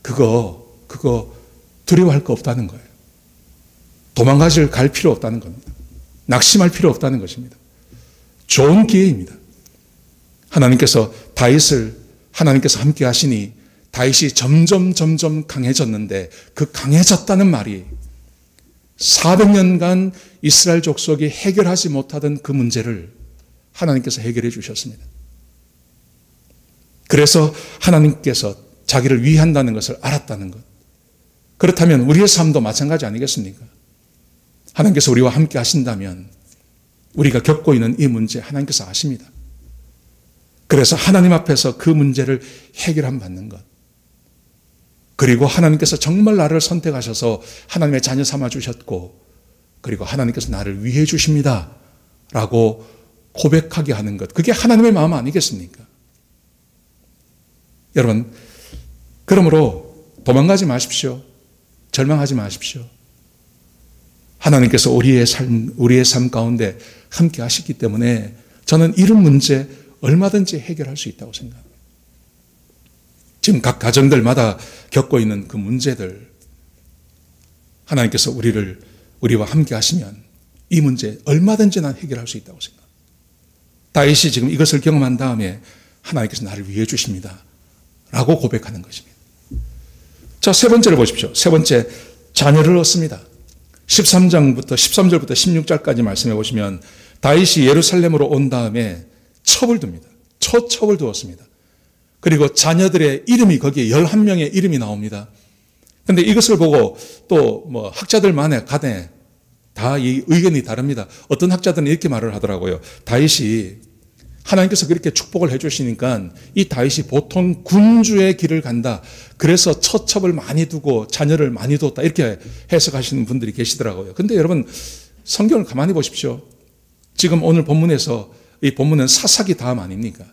그거 두려워할 거 없다는 거예요. 갈 필요 없다는 겁니다. 낙심할 필요 없다는 것입니다. 좋은 기회입니다. 하나님께서 함께 하시니 다윗이 점점 강해졌는데, 그 강해졌다는 말이 400년간 이스라엘 족속이 해결하지 못하던 그 문제를 하나님께서 해결해 주셨습니다. 그래서 하나님께서 자기를 위한다는 것을 알았다는 것. 그렇다면 우리의 삶도 마찬가지 아니겠습니까? 하나님께서 우리와 함께 하신다면 우리가 겪고 있는 이 문제 하나님께서 아십니다. 그래서 하나님 앞에서 그 문제를 해결함 받는 것. 그리고 하나님께서 정말 나를 선택하셔서 하나님의 자녀 삼아 주셨고, 그리고 하나님께서 나를 위해 주십니다 라고 고백하게 하는 것. 그게 하나님의 마음 아니겠습니까? 여러분, 그러므로 도망가지 마십시오. 절망하지 마십시오. 하나님께서 우리의 삶 가운데 함께 하시기 때문에 저는 이런 문제 얼마든지 해결할 수 있다고 생각합니다. 지금 각 가정들마다 겪고 있는 그 문제들, 하나님께서 우리와 함께 하시면 이 문제 얼마든지 난 해결할 수 있다고 생각합니다. 다윗이 지금 이것을 경험한 다음에 하나님께서 나를 위해 주십니다 라고 고백하는 것입니다. 자, 세 번째를 보십시오. 세 번째, 자녀를 얻습니다. 13절부터 16절까지 말씀해 보시면 다윗이 예루살렘으로 온 다음에 첩을 둡니다. 첫 첩을 두었습니다. 그리고 자녀들의 이름이 거기에 11명의 이름이 나옵니다. 그런데 이것을 보고 또 학자들만의 간에 다 이 의견이 다릅니다. 어떤 학자들은 이렇게 말을 하더라고요. 다윗이 하나님께서 그렇게 축복을 해주시니까 이 다윗이 보통 군주의 길을 간다. 그래서 첫 첩을 많이 두고 자녀를 많이 뒀다. 이렇게 해석하시는 분들이 계시더라고요. 근데 여러분, 성경을 가만히 보십시오. 지금 오늘 본문에서, 이 본문은 사사기 다음 아닙니까?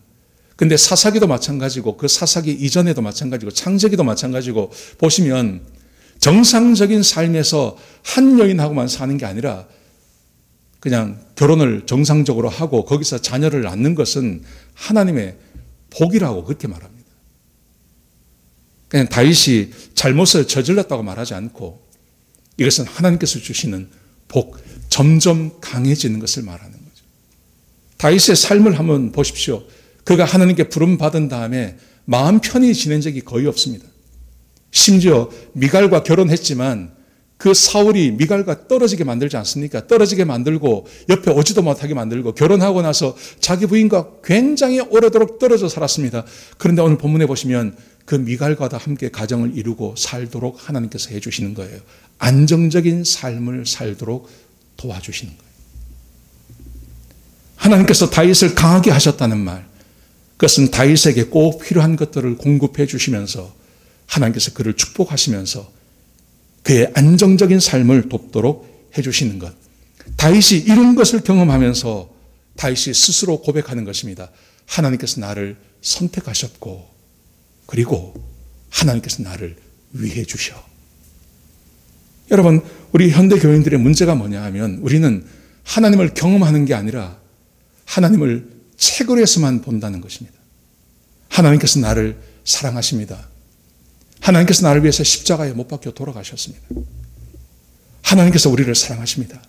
근데 사사기도 마찬가지고 그 사사기 이전에도 마찬가지고 창세기도 마찬가지고 보시면 정상적인 삶에서 한 여인하고만 사는 게 아니라 그냥 결혼을 정상적으로 하고 거기서 자녀를 낳는 것은 하나님의 복이라고 그렇게 말합니다. 그냥 다윗이 잘못을 저질렀다고 말하지 않고 이것은 하나님께서 주시는 복, 점점 강해지는 것을 말하는 거죠. 다윗의 삶을 한번 보십시오. 그가 하나님께 부름받은 다음에 마음 편히 지낸 적이 거의 없습니다. 심지어 미갈과 결혼했지만 그 사울이 미갈과 떨어지게 만들지 않습니까? 떨어지게 만들고 옆에 오지도 못하게 만들고 결혼하고 나서 자기 부인과 굉장히 오래도록 떨어져 살았습니다. 그런데 오늘 본문에 보시면 그 미갈과도 함께 가정을 이루고 살도록 하나님께서 해주시는 거예요. 안정적인 삶을 살도록 도와주시는 거예요. 하나님께서 다윗을 강하게 하셨다는 말, 그것은 다윗에게 꼭 필요한 것들을 공급해 주시면서 하나님께서 그를 축복하시면서 그의 안정적인 삶을 돕도록 해주시는 것. 다윗이 이런 것을 경험하면서 다윗이 스스로 고백하는 것입니다. 하나님께서 나를 선택하셨고 그리고 하나님께서 나를 위해 주셔. 여러분, 우리 현대 교인들의 문제가 뭐냐 하면 우리는 하나님을 경험하는 게 아니라 하나님을 책으로 해서만 본다는 것입니다. 하나님께서 나를 사랑하십니다. 하나님께서 나를 위해서 십자가에 못 박혀 돌아가셨습니다. 하나님께서 우리를 사랑하십니다.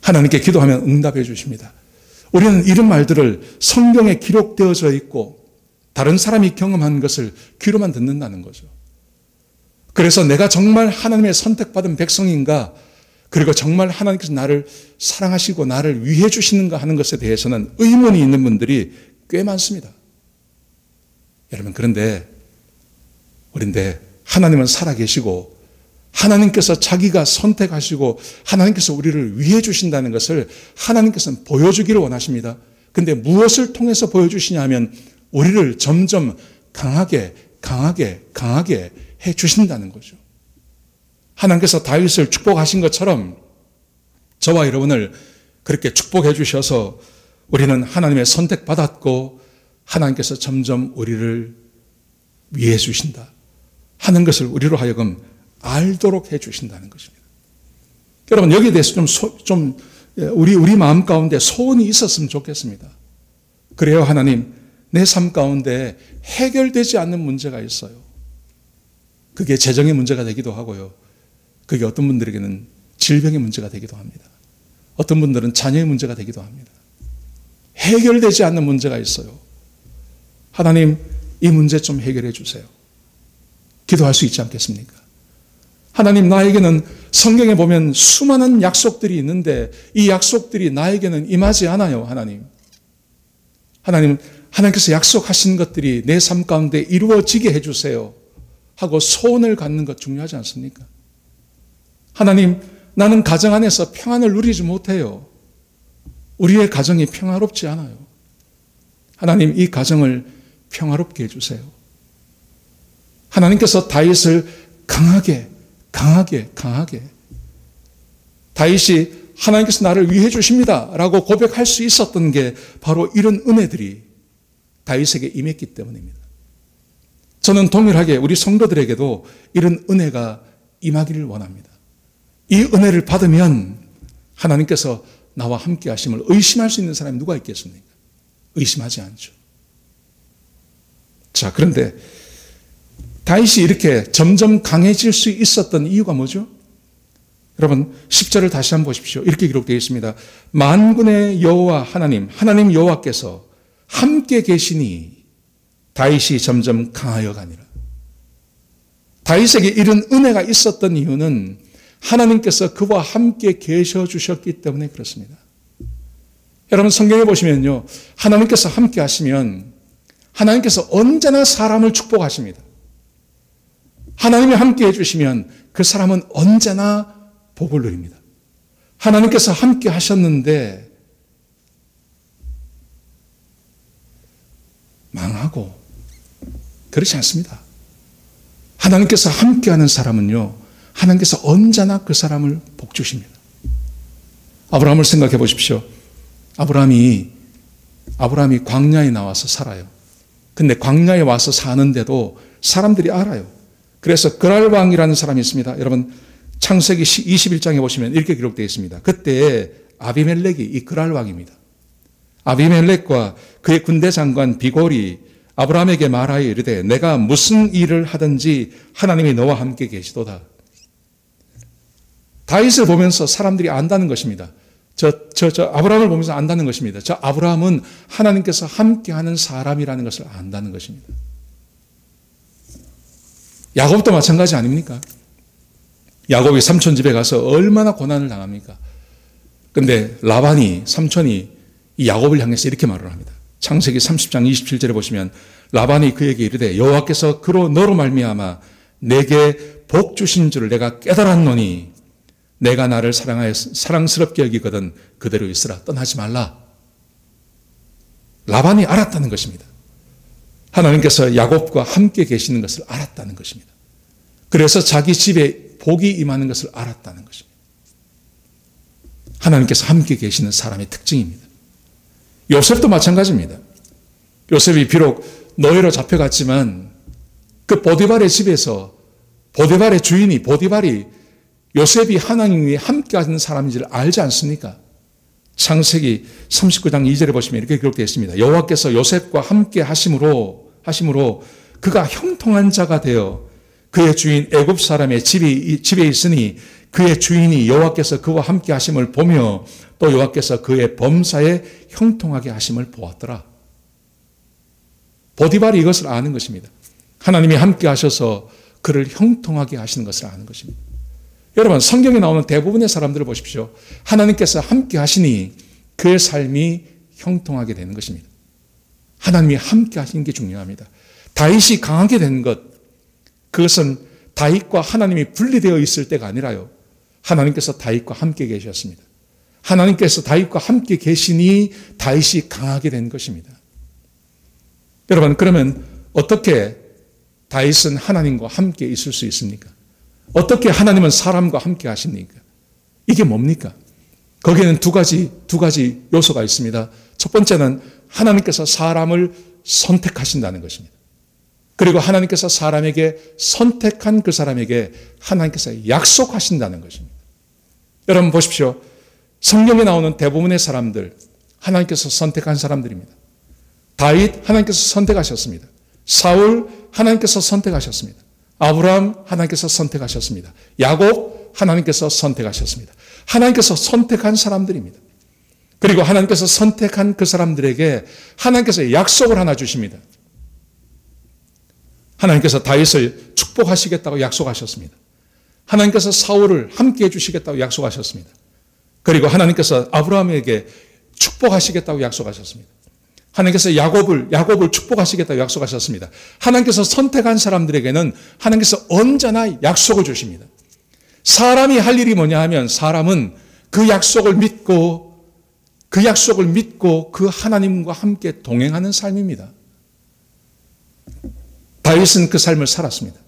하나님께 기도하면 응답해 주십니다. 우리는 이런 말들을 성경에 기록되어져 있고 다른 사람이 경험한 것을 귀로만 듣는다는 거죠. 그래서 내가 정말 하나님의 선택받은 백성인가, 그리고 정말 하나님께서 나를 사랑하시고 나를 위해 주시는가 하는 것에 대해서는 의문이 있는 분들이 꽤 많습니다. 여러분, 그런데 하나님은 살아계시고 하나님께서 자기가 선택하시고 하나님께서 우리를 위해 주신다는 것을 하나님께서는 보여주기를 원하십니다. 그런데 무엇을 통해서 보여주시냐 하면 우리를 점점 강하게 해 주신다는 거죠. 하나님께서 다윗을 축복하신 것처럼 저와 여러분을 그렇게 축복해 주셔서 우리는 하나님의 선택받았고 하나님께서 점점 우리를 위해 주신다 하는 것을 우리로 하여금 알도록 해 주신다는 것입니다. 여러분, 여기에 대해서 우리 마음 가운데 소원이 있었으면 좋겠습니다. 그래요, 하나님, 내 삶 가운데 해결되지 않는 문제가 있어요. 그게 재정의 문제가 되기도 하고요. 그게 어떤 분들에게는 질병의 문제가 되기도 합니다. 어떤 분들은 자녀의 문제가 되기도 합니다. 해결되지 않는 문제가 있어요. 하나님, 이 문제 좀 해결해 주세요. 기도할 수 있지 않겠습니까? 하나님, 나에게는 성경에 보면 수많은 약속들이 있는데 이 약속들이 나에게는 임하지 않아요. 하나님께서 약속하신 것들이 내 삶 가운데 이루어지게 해주세요 하고 소원을 갖는 것 중요하지 않습니까? 하나님, 나는 가정 안에서 평안을 누리지 못해요. 우리의 가정이 평화롭지 않아요. 하나님, 이 가정을 평화롭게 해주세요. 하나님께서 다윗을 강하게 다윗이 하나님께서 나를 위해 주십니다 라고 고백할 수 있었던 게 바로 이런 은혜들이 다윗에게 임했기 때문입니다. 저는 동일하게 우리 성도들에게도 이런 은혜가 임하기를 원합니다. 이 은혜를 받으면 하나님께서 나와 함께 하심을 의심할 수 있는 사람이 누가 있겠습니까? 의심하지 않죠. 자, 그런데 다윗이 이렇게 점점 강해질 수 있었던 이유가 뭐죠? 여러분, 10절을 다시 한번 보십시오. 이렇게 기록되어 있습니다. 만군의 여호와 하나님 여호와께서 함께 계시니 다윗이 점점 강하여 가니라. 다윗에게 이런 은혜가 있었던 이유는 하나님께서 그와 함께 계셔 주셨기 때문에 그렇습니다. 여러분, 성경에 보시면요, 하나님께서 함께 하시면 하나님께서 언제나 사람을 축복하십니다. 하나님이 함께 해주시면 그 사람은 언제나 복을 누립니다. 하나님께서 함께 하셨는데 망하고 그렇지 않습니다. 하나님께서 함께하는 사람은요, 하나님께서 언제나 그 사람을 복 주십니다. 아브라함을 생각해 보십시오. 아브라함이 광야에 나와서 살아요. 근데 광야에 와서 사는데도 사람들이 알아요. 그래서 그랄 왕이라는 사람이 있습니다. 여러분 창세기 21장에 보시면 이렇게 기록되어 있습니다. 그때 아비멜렉이 이 그랄 왕입니다. 아비멜렉과 그의 군대 장관 비골이 아브라함에게 말하여 이르되 내가 무슨 일을 하든지 하나님이 너와 함께 계시도다. 다윗을 보면서 사람들이 안다는 것입니다. 아브라함을 보면서 안다는 것입니다. 저 아브라함은 하나님께서 함께하는 사람이라는 것을 안다는 것입니다. 야곱도 마찬가지 아닙니까? 야곱이 삼촌 집에 가서 얼마나 고난을 당합니까? 근데 라반이, 삼촌이 이 야곱을 향해서 이렇게 말을 합니다. 창세기 30장 27절에 보시면 라반이 그에게 이르되 여호와께서 너로 말미암아 내게 복 주신 줄을 내가 깨달았노니 내가 나를 사랑하여 사랑스럽게 여기거든 그대로 있으라. 떠나지 말라. 라반이 알았다는 것입니다. 하나님께서 야곱과 함께 계시는 것을 알았다는 것입니다. 그래서 자기 집에 복이 임하는 것을 알았다는 것입니다. 하나님께서 함께 계시는 사람의 특징입니다. 요셉도 마찬가지입니다. 요셉이 비록 노예로 잡혀갔지만 그 보디발의 집에서 보디발의 주인이 보디발이 요셉이 하나님이 함께하는 사람인지를 알지 않습니까? 창세기 39장 2절에 보시면 이렇게 기록되어 있습니다. 여호와께서 요셉과 함께 하심으로 그가 형통한 자가 되어 그의 주인 애굽 사람의 집에 있으니 그의 주인이 여호와께서 그와 함께 하심을 보며 또 여호와께서 그의 범사에 형통하게 하심을 보았더라. 보디발이 이것을 아는 것입니다. 하나님이 함께 하셔서 그를 형통하게 하시는 것을 아는 것입니다. 여러분 성경에 나오는 대부분의 사람들을 보십시오. 하나님께서 함께 하시니 그의 삶이 형통하게 되는 것입니다. 하나님이 함께 하시는 게 중요합니다. 다윗이 강하게 된 것, 그것은 다윗과 하나님이 분리되어 있을 때가 아니라요. 하나님께서 다윗과 함께 계셨습니다. 하나님께서 다윗과 함께 계시니 다윗이 강하게 된 것입니다. 여러분 그러면 어떻게 다윗은 하나님과 함께 있을 수 있습니까? 어떻게 하나님은 사람과 함께 하십니까? 이게 뭡니까? 거기에는 두 가지 요소가 있습니다. 첫 번째는 하나님께서 사람을 선택하신다는 것입니다. 그리고 하나님께서 사람에게 선택한 그 사람에게 하나님께서 약속하신다는 것입니다. 여러분 보십시오. 성경에 나오는 대부분의 사람들 하나님께서 선택한 사람들입니다. 다윗 하나님께서 선택하셨습니다. 사울 하나님께서 선택하셨습니다. 아브라함 하나님께서 선택하셨습니다. 야곱 하나님께서 선택하셨습니다. 하나님께서 선택한 사람들입니다. 그리고 하나님께서 선택한 그 사람들에게 하나님께서 약속을 하나 주십니다. 하나님께서 다윗을 축복하시겠다고 약속하셨습니다. 하나님께서 사울을 함께 해주시겠다고 약속하셨습니다. 그리고 하나님께서 아브라함에게 축복하시겠다고 약속하셨습니다. 하나님께서 야곱을 축복하시겠다고 약속하셨습니다. 하나님께서 선택한 사람들에게는 하나님께서 언제나 약속을 주십니다. 사람이 할 일이 뭐냐 하면 사람은 그 약속을 믿고 그 하나님과 함께 동행하는 삶입니다. 다윗은 그 삶을 살았습니다.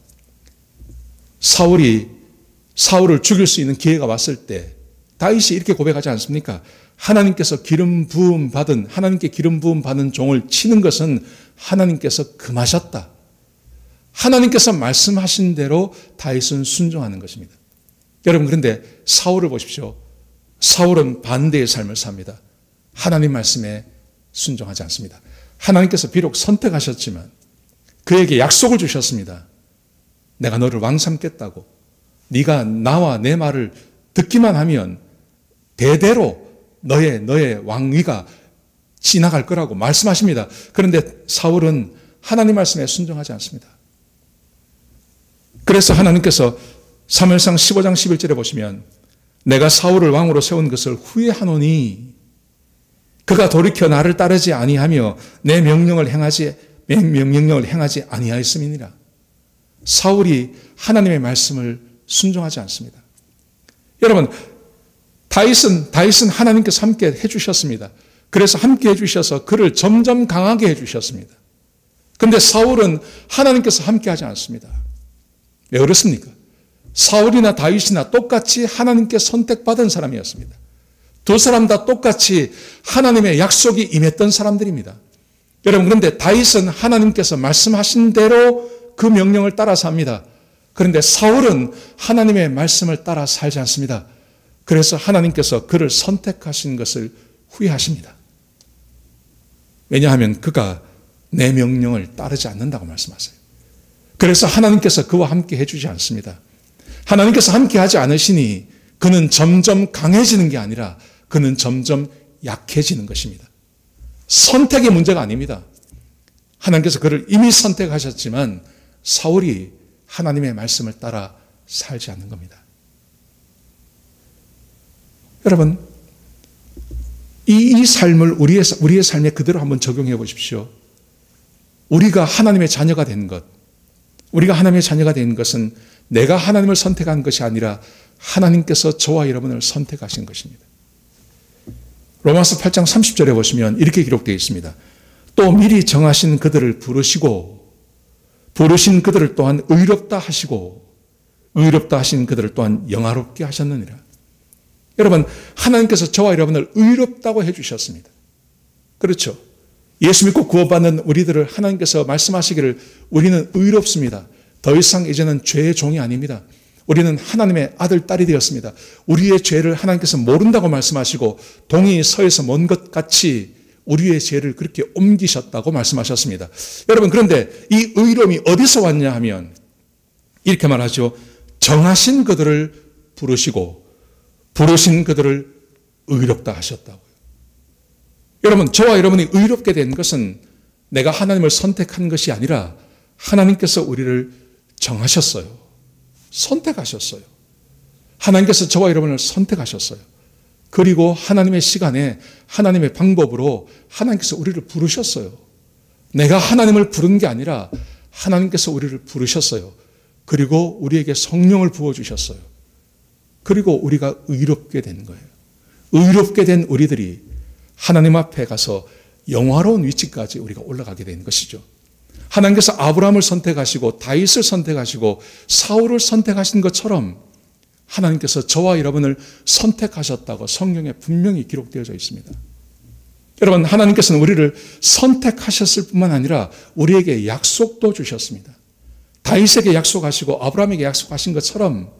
사울을 죽일 수 있는 기회가 왔을 때 다윗이 이렇게 고백하지 않습니까? 하나님께 기름 부음 받은 종을 치는 것은 하나님께서 금하셨다. 하나님께서 말씀하신 대로 다윗은 순종하는 것입니다. 여러분 그런데 사울을 보십시오. 사울은 반대의 삶을 삽니다. 하나님 말씀에 순종하지 않습니다. 하나님께서 비록 선택하셨지만 그에게 약속을 주셨습니다. 내가 너를 왕 삼겠다고. 네가 나와 내 말을 듣기만 하면 대대로 너의 왕위가 지나갈 거라고 말씀하십니다. 그런데 사울은 하나님 말씀에 순종하지 않습니다. 그래서 하나님께서 사무엘상 15장 11절에 보시면 내가 사울을 왕으로 세운 것을 후회하노니 그가 돌이켜 나를 따르지 아니하며 내 명령을 행하지 아니하였음이니라. 사울이 하나님의 말씀을 순종하지 않습니다. 여러분 다윗은 하나님께서 함께 해주셨습니다. 그래서 함께 해주셔서 그를 점점 강하게 해주셨습니다. 그런데 사울은 하나님께서 함께 하지 않습니다. 왜 그렇습니까? 사울이나 다윗이나 똑같이 하나님께 선택받은 사람이었습니다. 두 사람 다 똑같이 하나님의 약속이 임했던 사람들입니다. 여러분 그런데 다윗은 하나님께서 말씀하신 대로 그 명령을 따라서 합니다. 그런데 사울은 하나님의 말씀을 따라 살지 않습니다. 그래서 하나님께서 그를 선택하신 것을 후회하십니다. 왜냐하면 그가 내 명령을 따르지 않는다고 말씀하세요. 그래서 하나님께서 그와 함께 해주지 않습니다. 하나님께서 함께 하지 않으시니 그는 점점 강해지는 게 아니라 그는 점점 약해지는 것입니다. 선택의 문제가 아닙니다. 하나님께서 그를 이미 선택하셨지만 사울이 하나님의 말씀을 따라 살지 않는 겁니다. 여러분, 이 삶을 우리의 삶에 그대로 한번 적용해 보십시오. 우리가 하나님의 자녀가 된 것, 우리가 하나님의 자녀가 된 것은 내가 하나님을 선택한 것이 아니라 하나님께서 저와 여러분을 선택하신 것입니다. 로마서 8장 30절에 보시면 이렇게 기록되어 있습니다. 또 미리 정하신 그들을 부르시고 부르신 그들을 또한 의롭다 하시고 의롭다 하신 그들을 또한 영화롭게 하셨느니라. 여러분, 하나님께서 저와 여러분을 의롭다고 해주셨습니다. 그렇죠? 예수 믿고 구원받는 우리들을 하나님께서 말씀하시기를 우리는 의롭습니다. 더 이상 이제는 죄의 종이 아닙니다. 우리는 하나님의 아들, 딸이 되었습니다. 우리의 죄를 하나님께서 모른다고 말씀하시고 동이 서에서 먼 것 같이 우리의 죄를 그렇게 옮기셨다고 말씀하셨습니다. 여러분, 그런데 이 의로움이 어디서 왔냐 하면 이렇게 말하죠. 정하신 그들을 부르시고 부르신 그들을 의롭다 하셨다고요. 여러분, 저와 여러분이 의롭게 된 것은 내가 하나님을 선택한 것이 아니라 하나님께서 우리를 정하셨어요. 선택하셨어요. 하나님께서 저와 여러분을 선택하셨어요. 그리고 하나님의 시간에 하나님의 방법으로 하나님께서 우리를 부르셨어요. 내가 하나님을 부른 게 아니라 하나님께서 우리를 부르셨어요. 그리고 우리에게 성령을 부어주셨어요. 그리고 우리가 의롭게 된 거예요. 의롭게 된 우리들이 하나님 앞에 가서 영화로운 위치까지 우리가 올라가게 된 것이죠. 하나님께서 아브라함을 선택하시고 다윗을 선택하시고 사울을 선택하신 것처럼 하나님께서 저와 여러분을 선택하셨다고 성경에 분명히 기록되어져 있습니다. 여러분, 하나님께서는 우리를 선택하셨을 뿐만 아니라 우리에게 약속도 주셨습니다. 다윗에게 약속하시고 아브라함에게 약속하신 것처럼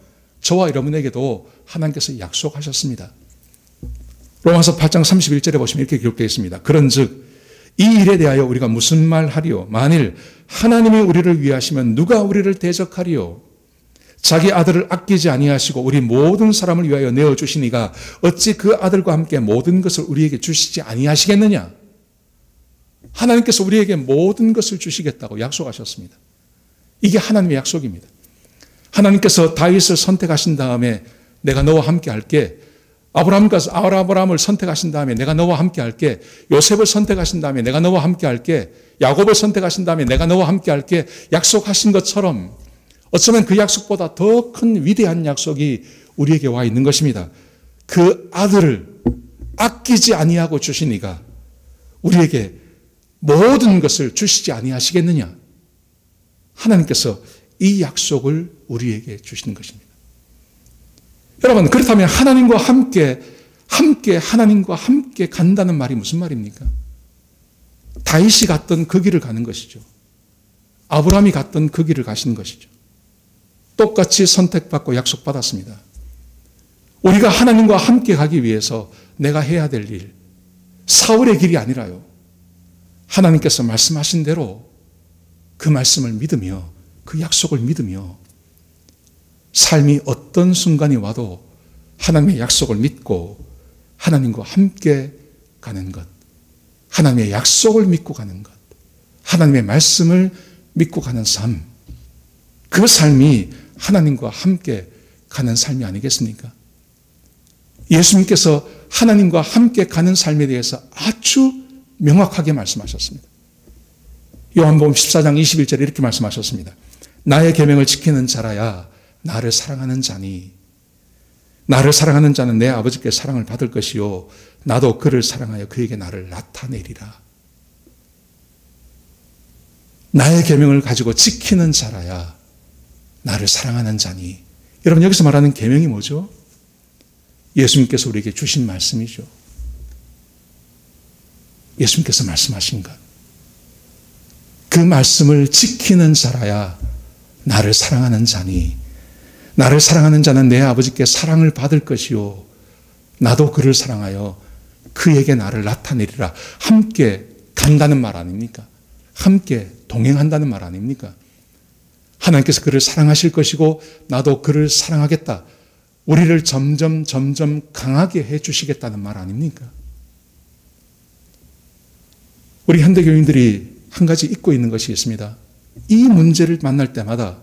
저와 여러분에게도 하나님께서 약속하셨습니다. 로마서 8장 31절에 보시면 이렇게 기록되어 있습니다. 그런즉 이 일에 대하여 우리가 무슨 말 하리요? 만일 하나님이 우리를 위하시면 누가 우리를 대적하리요? 자기 아들을 아끼지 아니하시고 우리 모든 사람을 위하여 내어주시니가 어찌 그 아들과 함께 모든 것을 우리에게 주시지 아니하시겠느냐? 하나님께서 우리에게 모든 것을 주시겠다고 약속하셨습니다. 이게 하나님의 약속입니다. 하나님께서 다윗을 선택하신 다음에 내가 너와 함께 할게. 아브라함을 선택하신 다음에 내가 너와 함께 할게. 요셉을 선택하신 다음에 내가 너와 함께 할게. 야곱을 선택하신 다음에 내가 너와 함께 할게. 약속하신 것처럼 어쩌면 그 약속보다 더 큰 위대한 약속이 우리에게 와 있는 것입니다. 그 아들을 아끼지 아니하고 주신 이가 우리에게 모든 것을 주시지 아니하시겠느냐? 하나님께서 이 약속을 우리에게 주시는 것입니다. 여러분, 그렇다면 하나님과 함께 하나님과 함께 간다는 말이 무슨 말입니까? 다윗이 갔던 그 길을 가는 것이죠. 아브라함이 갔던 그 길을 가시는 것이죠. 똑같이 선택받고 약속받았습니다. 우리가 하나님과 함께 가기 위해서 내가 해야 될 일, 사울의 길이 아니라요. 하나님께서 말씀하신 대로 그 말씀을 믿으며 그 약속을 믿으며 삶이 어떤 순간이 와도 하나님의 약속을 믿고 하나님과 함께 가는 것, 하나님의 약속을 믿고 가는 것, 하나님의 말씀을 믿고 가는 삶, 그 삶이 하나님과 함께 가는 삶이 아니겠습니까? 예수님께서 하나님과 함께 가는 삶에 대해서 아주 명확하게 말씀하셨습니다. 요한복음 14장 21절에 이렇게 말씀하셨습니다. 나의 계명을 지키는 자라야 나를 사랑하는 자니 나를 사랑하는 자는 내 아버지께 사랑을 받을 것이요 나도 그를 사랑하여 그에게 나를 나타내리라. 나의 계명을 가지고 지키는 자라야 나를 사랑하는 자니. 여러분, 여기서 말하는 계명이 뭐죠? 예수님께서 우리에게 주신 말씀이죠. 예수님께서 말씀하신 것. 그 말씀을 지키는 자라야 나를 사랑하는 자니 나를 사랑하는 자는 내 아버지께 사랑을 받을 것이요 나도 그를 사랑하여 그에게 나를 나타내리라. 함께 간다는 말 아닙니까? 함께 동행한다는 말 아닙니까? 하나님께서 그를 사랑하실 것이고 나도 그를 사랑하겠다. 우리를 점점 강하게 해주시겠다는 말 아닙니까? 우리 현대교인들이 한 가지 잊고 있는 것이 있습니다. 이 문제를 만날 때마다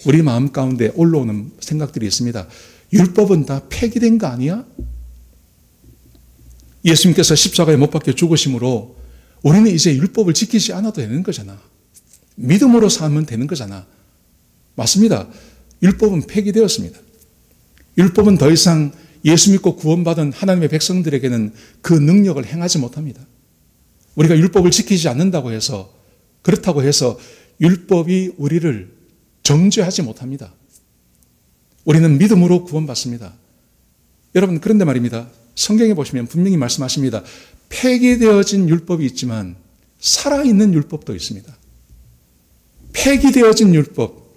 우리 마음 가운데 올라오는 생각들이 있습니다. 율법은 다 폐기된 거 아니야? 예수님께서 십자가에 못 박혀 죽으심으로 우리는 이제 율법을 지키지 않아도 되는 거잖아. 믿음으로 살면 되는 거잖아. 맞습니다. 율법은 폐기되었습니다. 율법은 더 이상 예수 믿고 구원받은 하나님의 백성들에게는 그 능력을 행하지 못합니다. 우리가 율법을 지키지 않는다고 해서 그렇다고 해서 율법이 우리를 정죄하지 못합니다. 우리는 믿음으로 구원받습니다. 여러분 그런데 말입니다. 성경에 보시면 분명히 말씀하십니다. 폐기되어진 율법이 있지만 살아있는 율법도 있습니다. 폐기되어진 율법,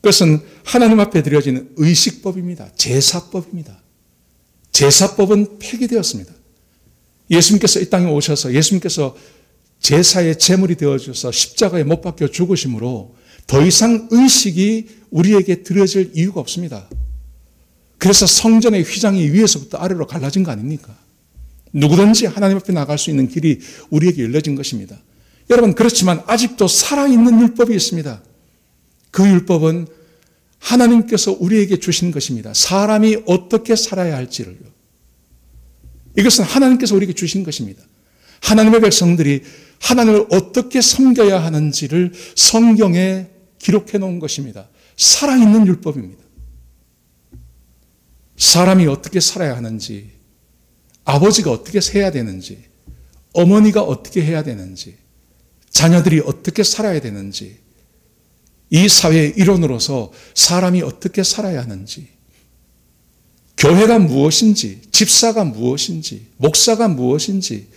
그것은 하나님 앞에 드려지는 의식법입니다. 제사법입니다. 제사법은 폐기되었습니다. 예수님께서 이 땅에 오셔서 예수님께서 제사의 제물이 되어져서 십자가에 못 박혀 죽으심으로 더 이상 의식이 우리에게 드려질 이유가 없습니다. 그래서 성전의 휘장이 위에서부터 아래로 갈라진 거 아닙니까? 누구든지 하나님 앞에 나갈 수 있는 길이 우리에게 열려진 것입니다. 여러분 그렇지만 아직도 살아있는 율법이 있습니다. 그 율법은 하나님께서 우리에게 주신 것입니다. 사람이 어떻게 살아야 할지를요. 이것은 하나님께서 우리에게 주신 것입니다. 하나님의 백성들이 하나님을 어떻게 섬겨야 하는지를 성경에 기록해 놓은 것입니다. 살아있는 율법입니다. 사람이 어떻게 살아야 하는지, 아버지가 어떻게 해야 되는지, 어머니가 어떻게 해야 되는지, 자녀들이 어떻게 살아야 되는지, 이 사회의 일원으로서 사람이 어떻게 살아야 하는지, 교회가 무엇인지, 집사가 무엇인지, 목사가 무엇인지,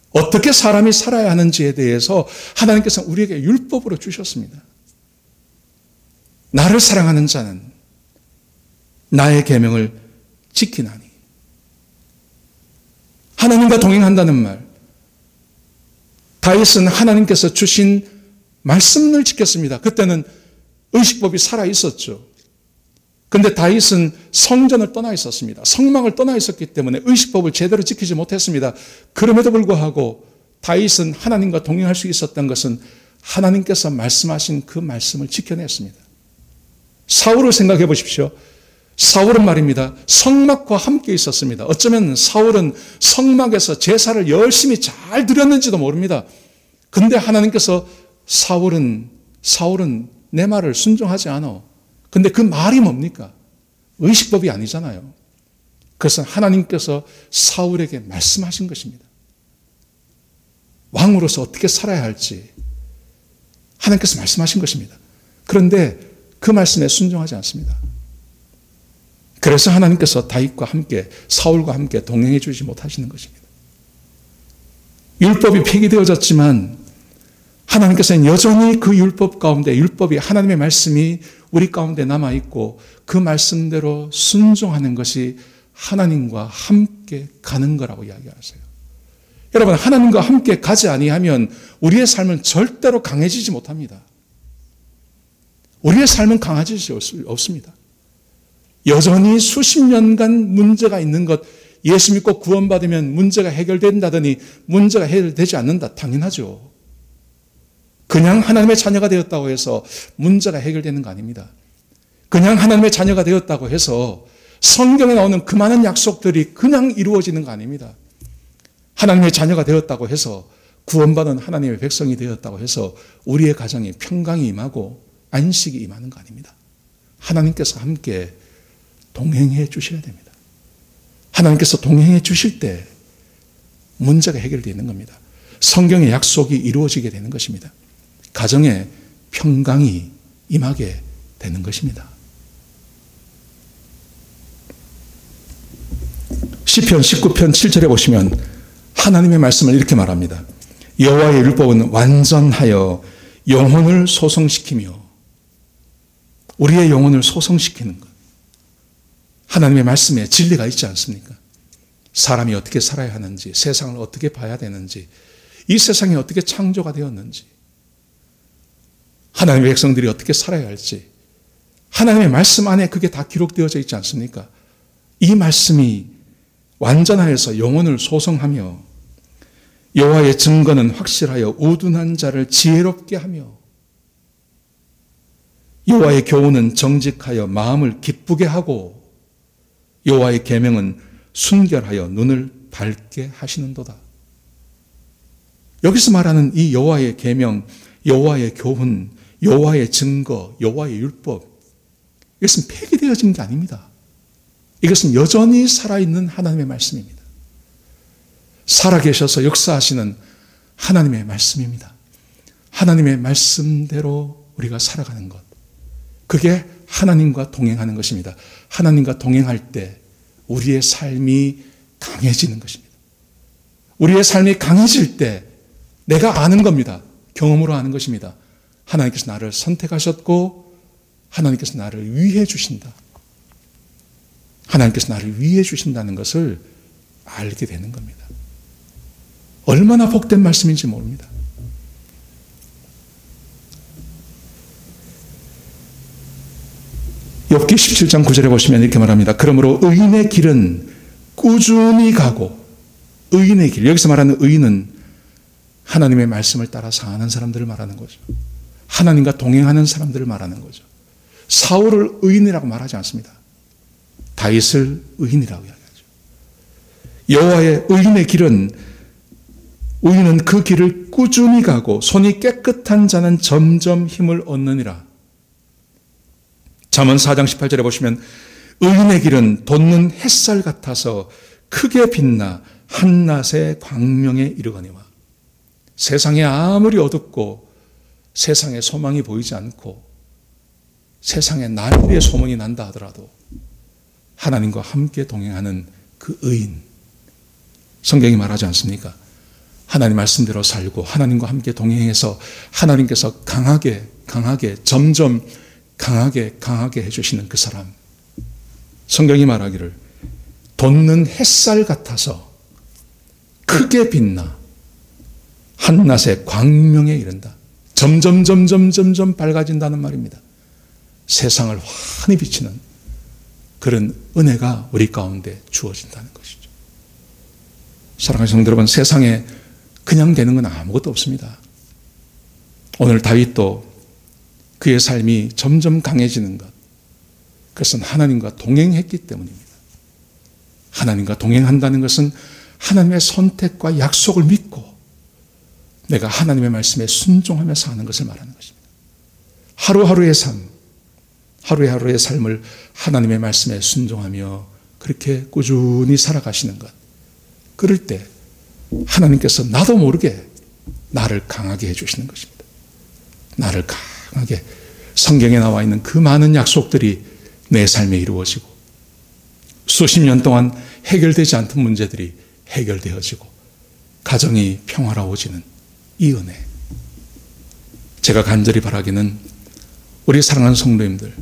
어떻게 사람이 살아야 하는지에 대해서 하나님께서 우리에게 율법으로 주셨습니다. 나를 사랑하는 자는 나의 계명을 지키나니. 하나님과 동행한다는 말. 다윗은 하나님께서 주신 말씀을 지켰습니다. 그때는 의식법이 살아 있었죠. 그런데 다윗은 성전을 떠나 있었습니다. 성막을 떠나 있었기 때문에 의식법을 제대로 지키지 못했습니다. 그럼에도 불구하고 다윗은 하나님과 동행할 수 있었던 것은 하나님께서 말씀하신 그 말씀을 지켜냈습니다. 사울을 생각해 보십시오. 사울은 말입니다. 성막과 함께 있었습니다. 어쩌면 사울은 성막에서 제사를 열심히 잘 드렸는지도 모릅니다. 근데 하나님께서 사울은 내 말을 순종하지 않아. 근데 그 말이 뭡니까? 의식법이 아니잖아요. 그것은 하나님께서 사울에게 말씀하신 것입니다. 왕으로서 어떻게 살아야 할지 하나님께서 말씀하신 것입니다. 그런데 그 말씀에 순종하지 않습니다. 그래서 하나님께서 다윗과 함께 사울과 함께 동행해 주지 못하시는 것입니다. 율법이 폐기되어졌지만 하나님께서는 여전히 그 율법 가운데 율법이 하나님의 말씀이 우리 가운데 남아있고 그 말씀대로 순종하는 것이 하나님과 함께 가는 거라고 이야기하세요. 여러분 하나님과 함께 가지 아니하면 우리의 삶은 절대로 강해지지 못합니다. 우리의 삶은 강해지지 없습니다. 여전히 수십 년간 문제가 있는 것, 예수 믿고 구원받으면 문제가 해결된다더니 문제가 해결되지 않는다. 당연하죠. 그냥 하나님의 자녀가 되었다고 해서 문제가 해결되는 거 아닙니다. 그냥 하나님의 자녀가 되었다고 해서 성경에 나오는 그 많은 약속들이 그냥 이루어지는 거 아닙니다. 하나님의 자녀가 되었다고 해서 구원받은 하나님의 백성이 되었다고 해서 우리의 가정에 평강이 임하고 안식이 임하는 거 아닙니다. 하나님께서 함께 동행해 주셔야 됩니다. 하나님께서 동행해 주실 때 문제가 해결되는 겁니다. 성경의 약속이 이루어지게 되는 것입니다. 가정에 평강이 임하게 되는 것입니다. 시편 19편 7절에 보시면 하나님의 말씀을 이렇게 말합니다. 여호와의 율법은 완전하여 영혼을 소성시키며 우리의 영혼을 소성시키는 것. 하나님의 말씀에 진리가 있지 않습니까? 사람이 어떻게 살아야 하는지, 세상을 어떻게 봐야 되는지, 이 세상이 어떻게 창조가 되었는지, 하나님의 백성들이 어떻게 살아야 할지, 하나님의 말씀 안에 그게 다 기록되어져 있지 않습니까? 이 말씀이 완전하여서 영혼을 소성하며 여호와의 증거는 확실하여 우둔한 자를 지혜롭게 하며 여호와의 교훈은 정직하여 마음을 기쁘게 하고 여호와의 계명은 순결하여 눈을 밝게 하시는도다. 여기서 말하는 이 여호와의 계명, 여호와의 교훈, 여호와의 증거, 여호와의 율법, 이것은 폐기되어진 게 아닙니다. 이것은 여전히 살아있는 하나님의 말씀입니다. 살아계셔서 역사하시는 하나님의 말씀입니다. 하나님의 말씀대로 우리가 살아가는 것, 그게 하나님과 동행하는 것입니다. 하나님과 동행할 때 우리의 삶이 강해지는 것입니다. 우리의 삶이 강해질 때 내가 아는 겁니다. 경험으로 아는 것입니다. 하나님께서 나를 선택하셨고 하나님께서 나를 위해 주신다. 하나님께서 나를 위해 주신다는 것을 알게 되는 겁니다. 얼마나 복된 말씀인지 모릅니다. 욥기 17장 9절에 보시면 이렇게 말합니다. 그러므로 의인의 길은 꾸준히 가고, 의인의 길, 여기서 말하는 의인은 하나님의 말씀을 따라 사는 사람들을 말하는 거죠. 하나님과 동행하는 사람들을 말하는 거죠. 사울을 의인이라고 말하지 않습니다. 다윗을 의인이라고 이야기하죠. 여호와의 의인의 길은, 의인은 그 길을 꾸준히 가고 손이 깨끗한 자는 점점 힘을 얻느니라. 잠언 4장 18절에 보시면 의인의 길은 돋는 햇살 같아서 크게 빛나 한낮의 광명에 이르거니와. 세상에 아무리 어둡고 세상에 소망이 보이지 않고 세상에 난리의 소문이 난다 하더라도 하나님과 함께 동행하는 그 의인, 성경이 말하지 않습니까? 하나님 말씀대로 살고 하나님과 함께 동행해서 하나님께서 강하게 점점 강하게 해주시는 그 사람, 성경이 말하기를 돋는 햇살 같아서 크게 빛나 한낮의 광명에 이른다. 점점 밝아진다는 말입니다. 세상을 환히 비치는 그런 은혜가 우리 가운데 주어진다는 것이죠. 사랑하는 성도 여러분, 세상에 그냥 되는 건 아무것도 없습니다. 오늘 다윗도 그의 삶이 점점 강해지는 것, 그것은 하나님과 동행했기 때문입니다. 하나님과 동행한다는 것은 하나님의 선택과 약속을 믿고 내가 하나님의 말씀에 순종하며 사는 것을 말하는 것입니다. 하루하루의 삶, 하루하루의 삶을 하나님의 말씀에 순종하며 그렇게 꾸준히 살아가시는 것, 그럴 때 하나님께서 나도 모르게 나를 강하게 해주시는 것입니다. 나를 강하게, 성경에 나와 있는 그 많은 약속들이 내 삶에 이루어지고 수십 년 동안 해결되지 않던 문제들이 해결되어지고 가정이 평화로워지는 이 은혜, 제가 간절히 바라기는 우리 사랑하는 성도님들,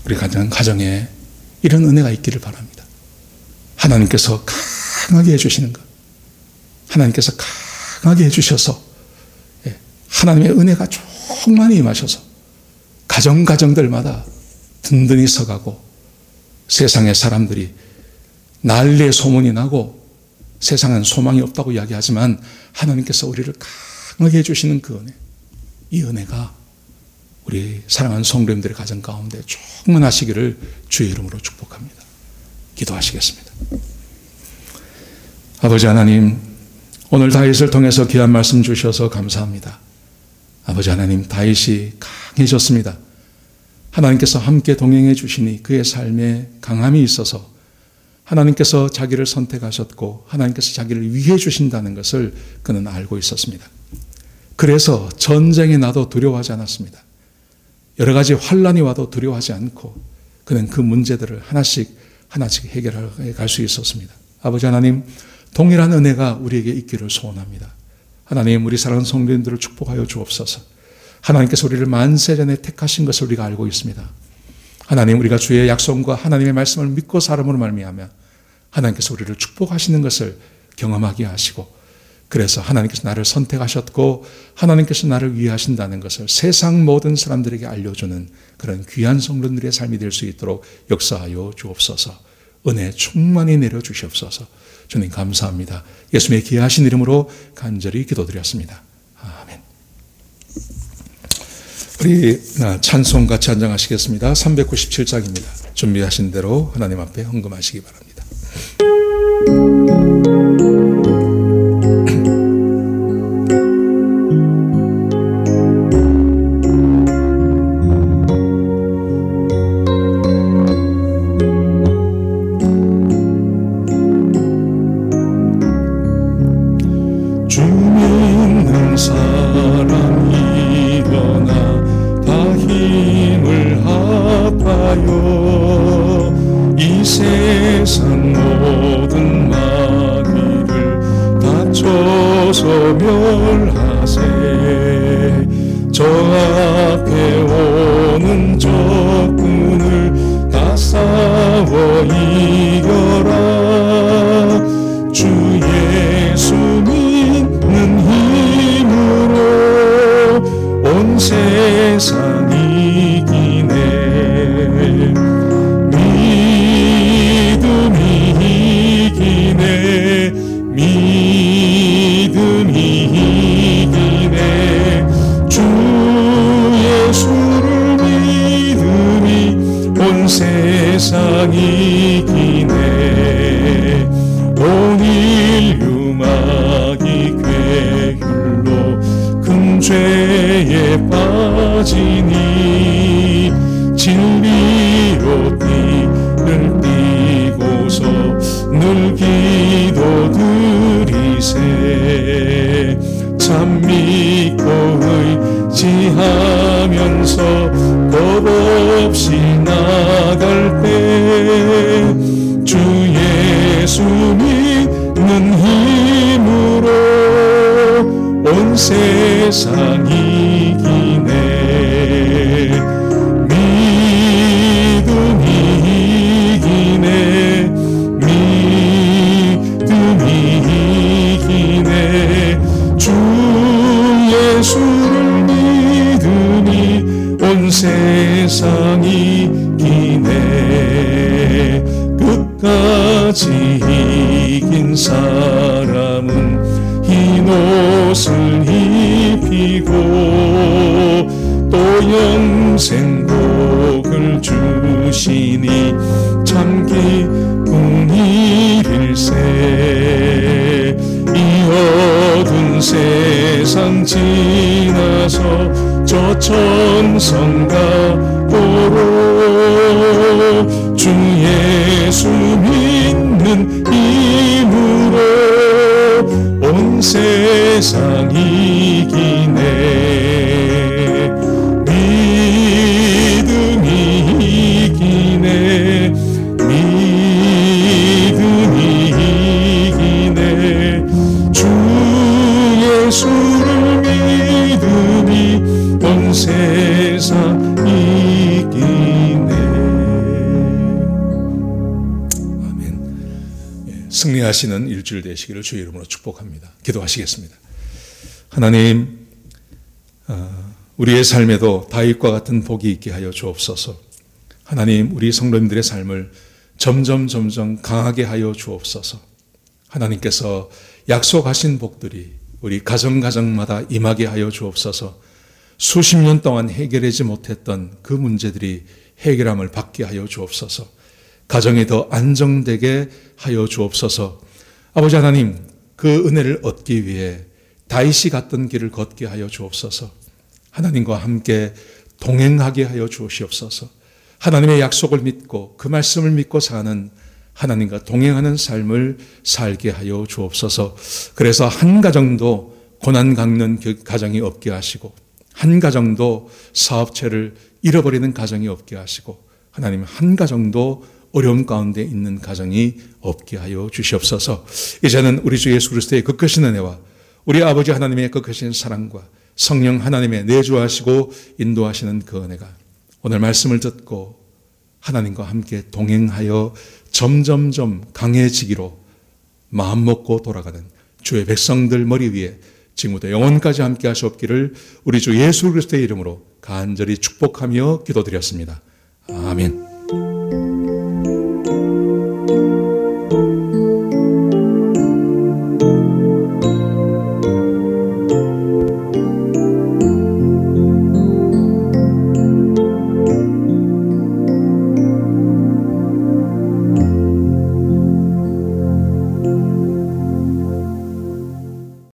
우리 가정에 이런 은혜가 있기를 바랍니다. 하나님께서 강하게 해주시는 것, 하나님께서 강하게 해주셔서 하나님의 은혜가 충만히 임하셔서 가정들마다 든든히 서가고 세상의 사람들이 난리의 소문이 나고 세상은 소망이 없다고 이야기하지만 하나님께서 우리를 강하게 해주시는 그 은혜, 이 은혜가 우리 사랑하는 성도님들의 가정 가운데 충만하시기를 주의 이름으로 축복합니다. 기도하시겠습니다. 아버지 하나님, 오늘 다윗을 통해서 귀한 말씀 주셔서 감사합니다. 아버지 하나님, 다윗이 강해졌습니다. 하나님께서 함께 동행해 주시니 그의 삶에 강함이 있어서 하나님께서 자기를 선택하셨고 하나님께서 자기를 위해 주신다는 것을 그는 알고 있었습니다. 그래서 전쟁이 나도 두려워하지 않았습니다. 여러 가지 환란이 와도 두려워하지 않고 그는 그 문제들을 하나씩 해결해 갈 수 있었습니다. 아버지 하나님, 동일한 은혜가 우리에게 있기를 소원합니다. 하나님, 우리 사랑하는 성도님들을 축복하여 주옵소서. 하나님께서 우리를 만세전에 택하신 것을 우리가 알고 있습니다. 하나님, 우리가 주의 약속과 하나님의 말씀을 믿고 살음으로 말미암아 하나님께서 우리를 축복하시는 것을 경험하게 하시고, 그래서 하나님께서 나를 선택하셨고 하나님께서 나를 위하신다는 것을 세상 모든 사람들에게 알려주는 그런 귀한 성도들의 삶이 될 수 있도록 역사하여 주옵소서. 은혜 충만히 내려주시옵소서. 주님 감사합니다. 예수님의 귀하신 이름으로 간절히 기도드렸습니다. 아멘. 우리 찬송 같이 앉아가시겠습니다. 397장입니다. 준비하신 대로 하나님 앞에 헌금하시기 바랍니다. 주 믿는 사람 일어나 다 힘을 합하여 이 세상 모든 마귀를 다쳐서 멸하세. 저 앞에 오는 적군을 다 싸워 이겨라. 주 예수 믿는 힘으로 온 세상 이기네. 믿음이 이기네. 믿음이 이기네. 주 예수를 믿음이 온 세상 이기네. 온 인류 마귀 괴율로 큰 죄에 빠지니 진리로 띠를 띠고서 늘 기도드리세. 참 믿고 의지하면서 겁 없이 나갈 때 주 예수 믿는 힘으로 온 세상 이기네. 믿음이 이기네. 믿음이 이기네. 주 예수를 믿으니 온 세상 이기네. 끝까지 이긴 사람은 흰 옷을 입히고 또 영생복을 주시니 참 기쁜 일일세. 이 어두운 세상 지나서 저 천성가 보러 주 예수 믿는 힘으로 온 세상 이기네. 믿음이 이기네. 믿음이 이기네. 주 예수를 믿으니 온 세상 이기네. 승리하시는 일주일 되시기를 주의 이름으로 축복합니다. 기도하시겠습니다. 하나님, 우리의 삶에도 다윗과 같은 복이 있게 하여 주옵소서. 하나님, 우리 성도님들의 삶을 점점 강하게 하여 주옵소서. 하나님께서 약속하신 복들이 우리 가정마다 임하게 하여 주옵소서. 수십 년 동안 해결하지 못했던 그 문제들이 해결함을 받게 하여 주옵소서. 가정이 더 안정되게 하여 주옵소서. 아버지 하나님, 그 은혜를 얻기 위해 다윗이 갔던 길을 걷게 하여 주옵소서. 하나님과 함께 동행하게 하여 주시옵소서. 하나님의 약속을 믿고 그 말씀을 믿고 사는 하나님과 동행하는 삶을 살게 하여 주옵소서. 그래서 한 가정도 고난 겪는 가정이 없게 하시고, 한 가정도 사업체를 잃어버리는 가정이 없게 하시고, 하나님 한 가정도 어려움 가운데 있는 가정이 없게 하여 주시옵소서. 이제는 우리 주 예수 그리스도의 극크신 은혜와 우리 아버지 하나님의 극크신 사랑과 성령 하나님의 내주하시고 인도하시는 그 은혜가 오늘 말씀을 듣고 하나님과 함께 동행하여 점점점 강해지기로 마음먹고 돌아가는 주의 백성들 머리 위에 지금부터 영원까지 함께 하시옵기를 우리 주 예수 그리스도의 이름으로 간절히 축복하며 기도드렸습니다. 아멘.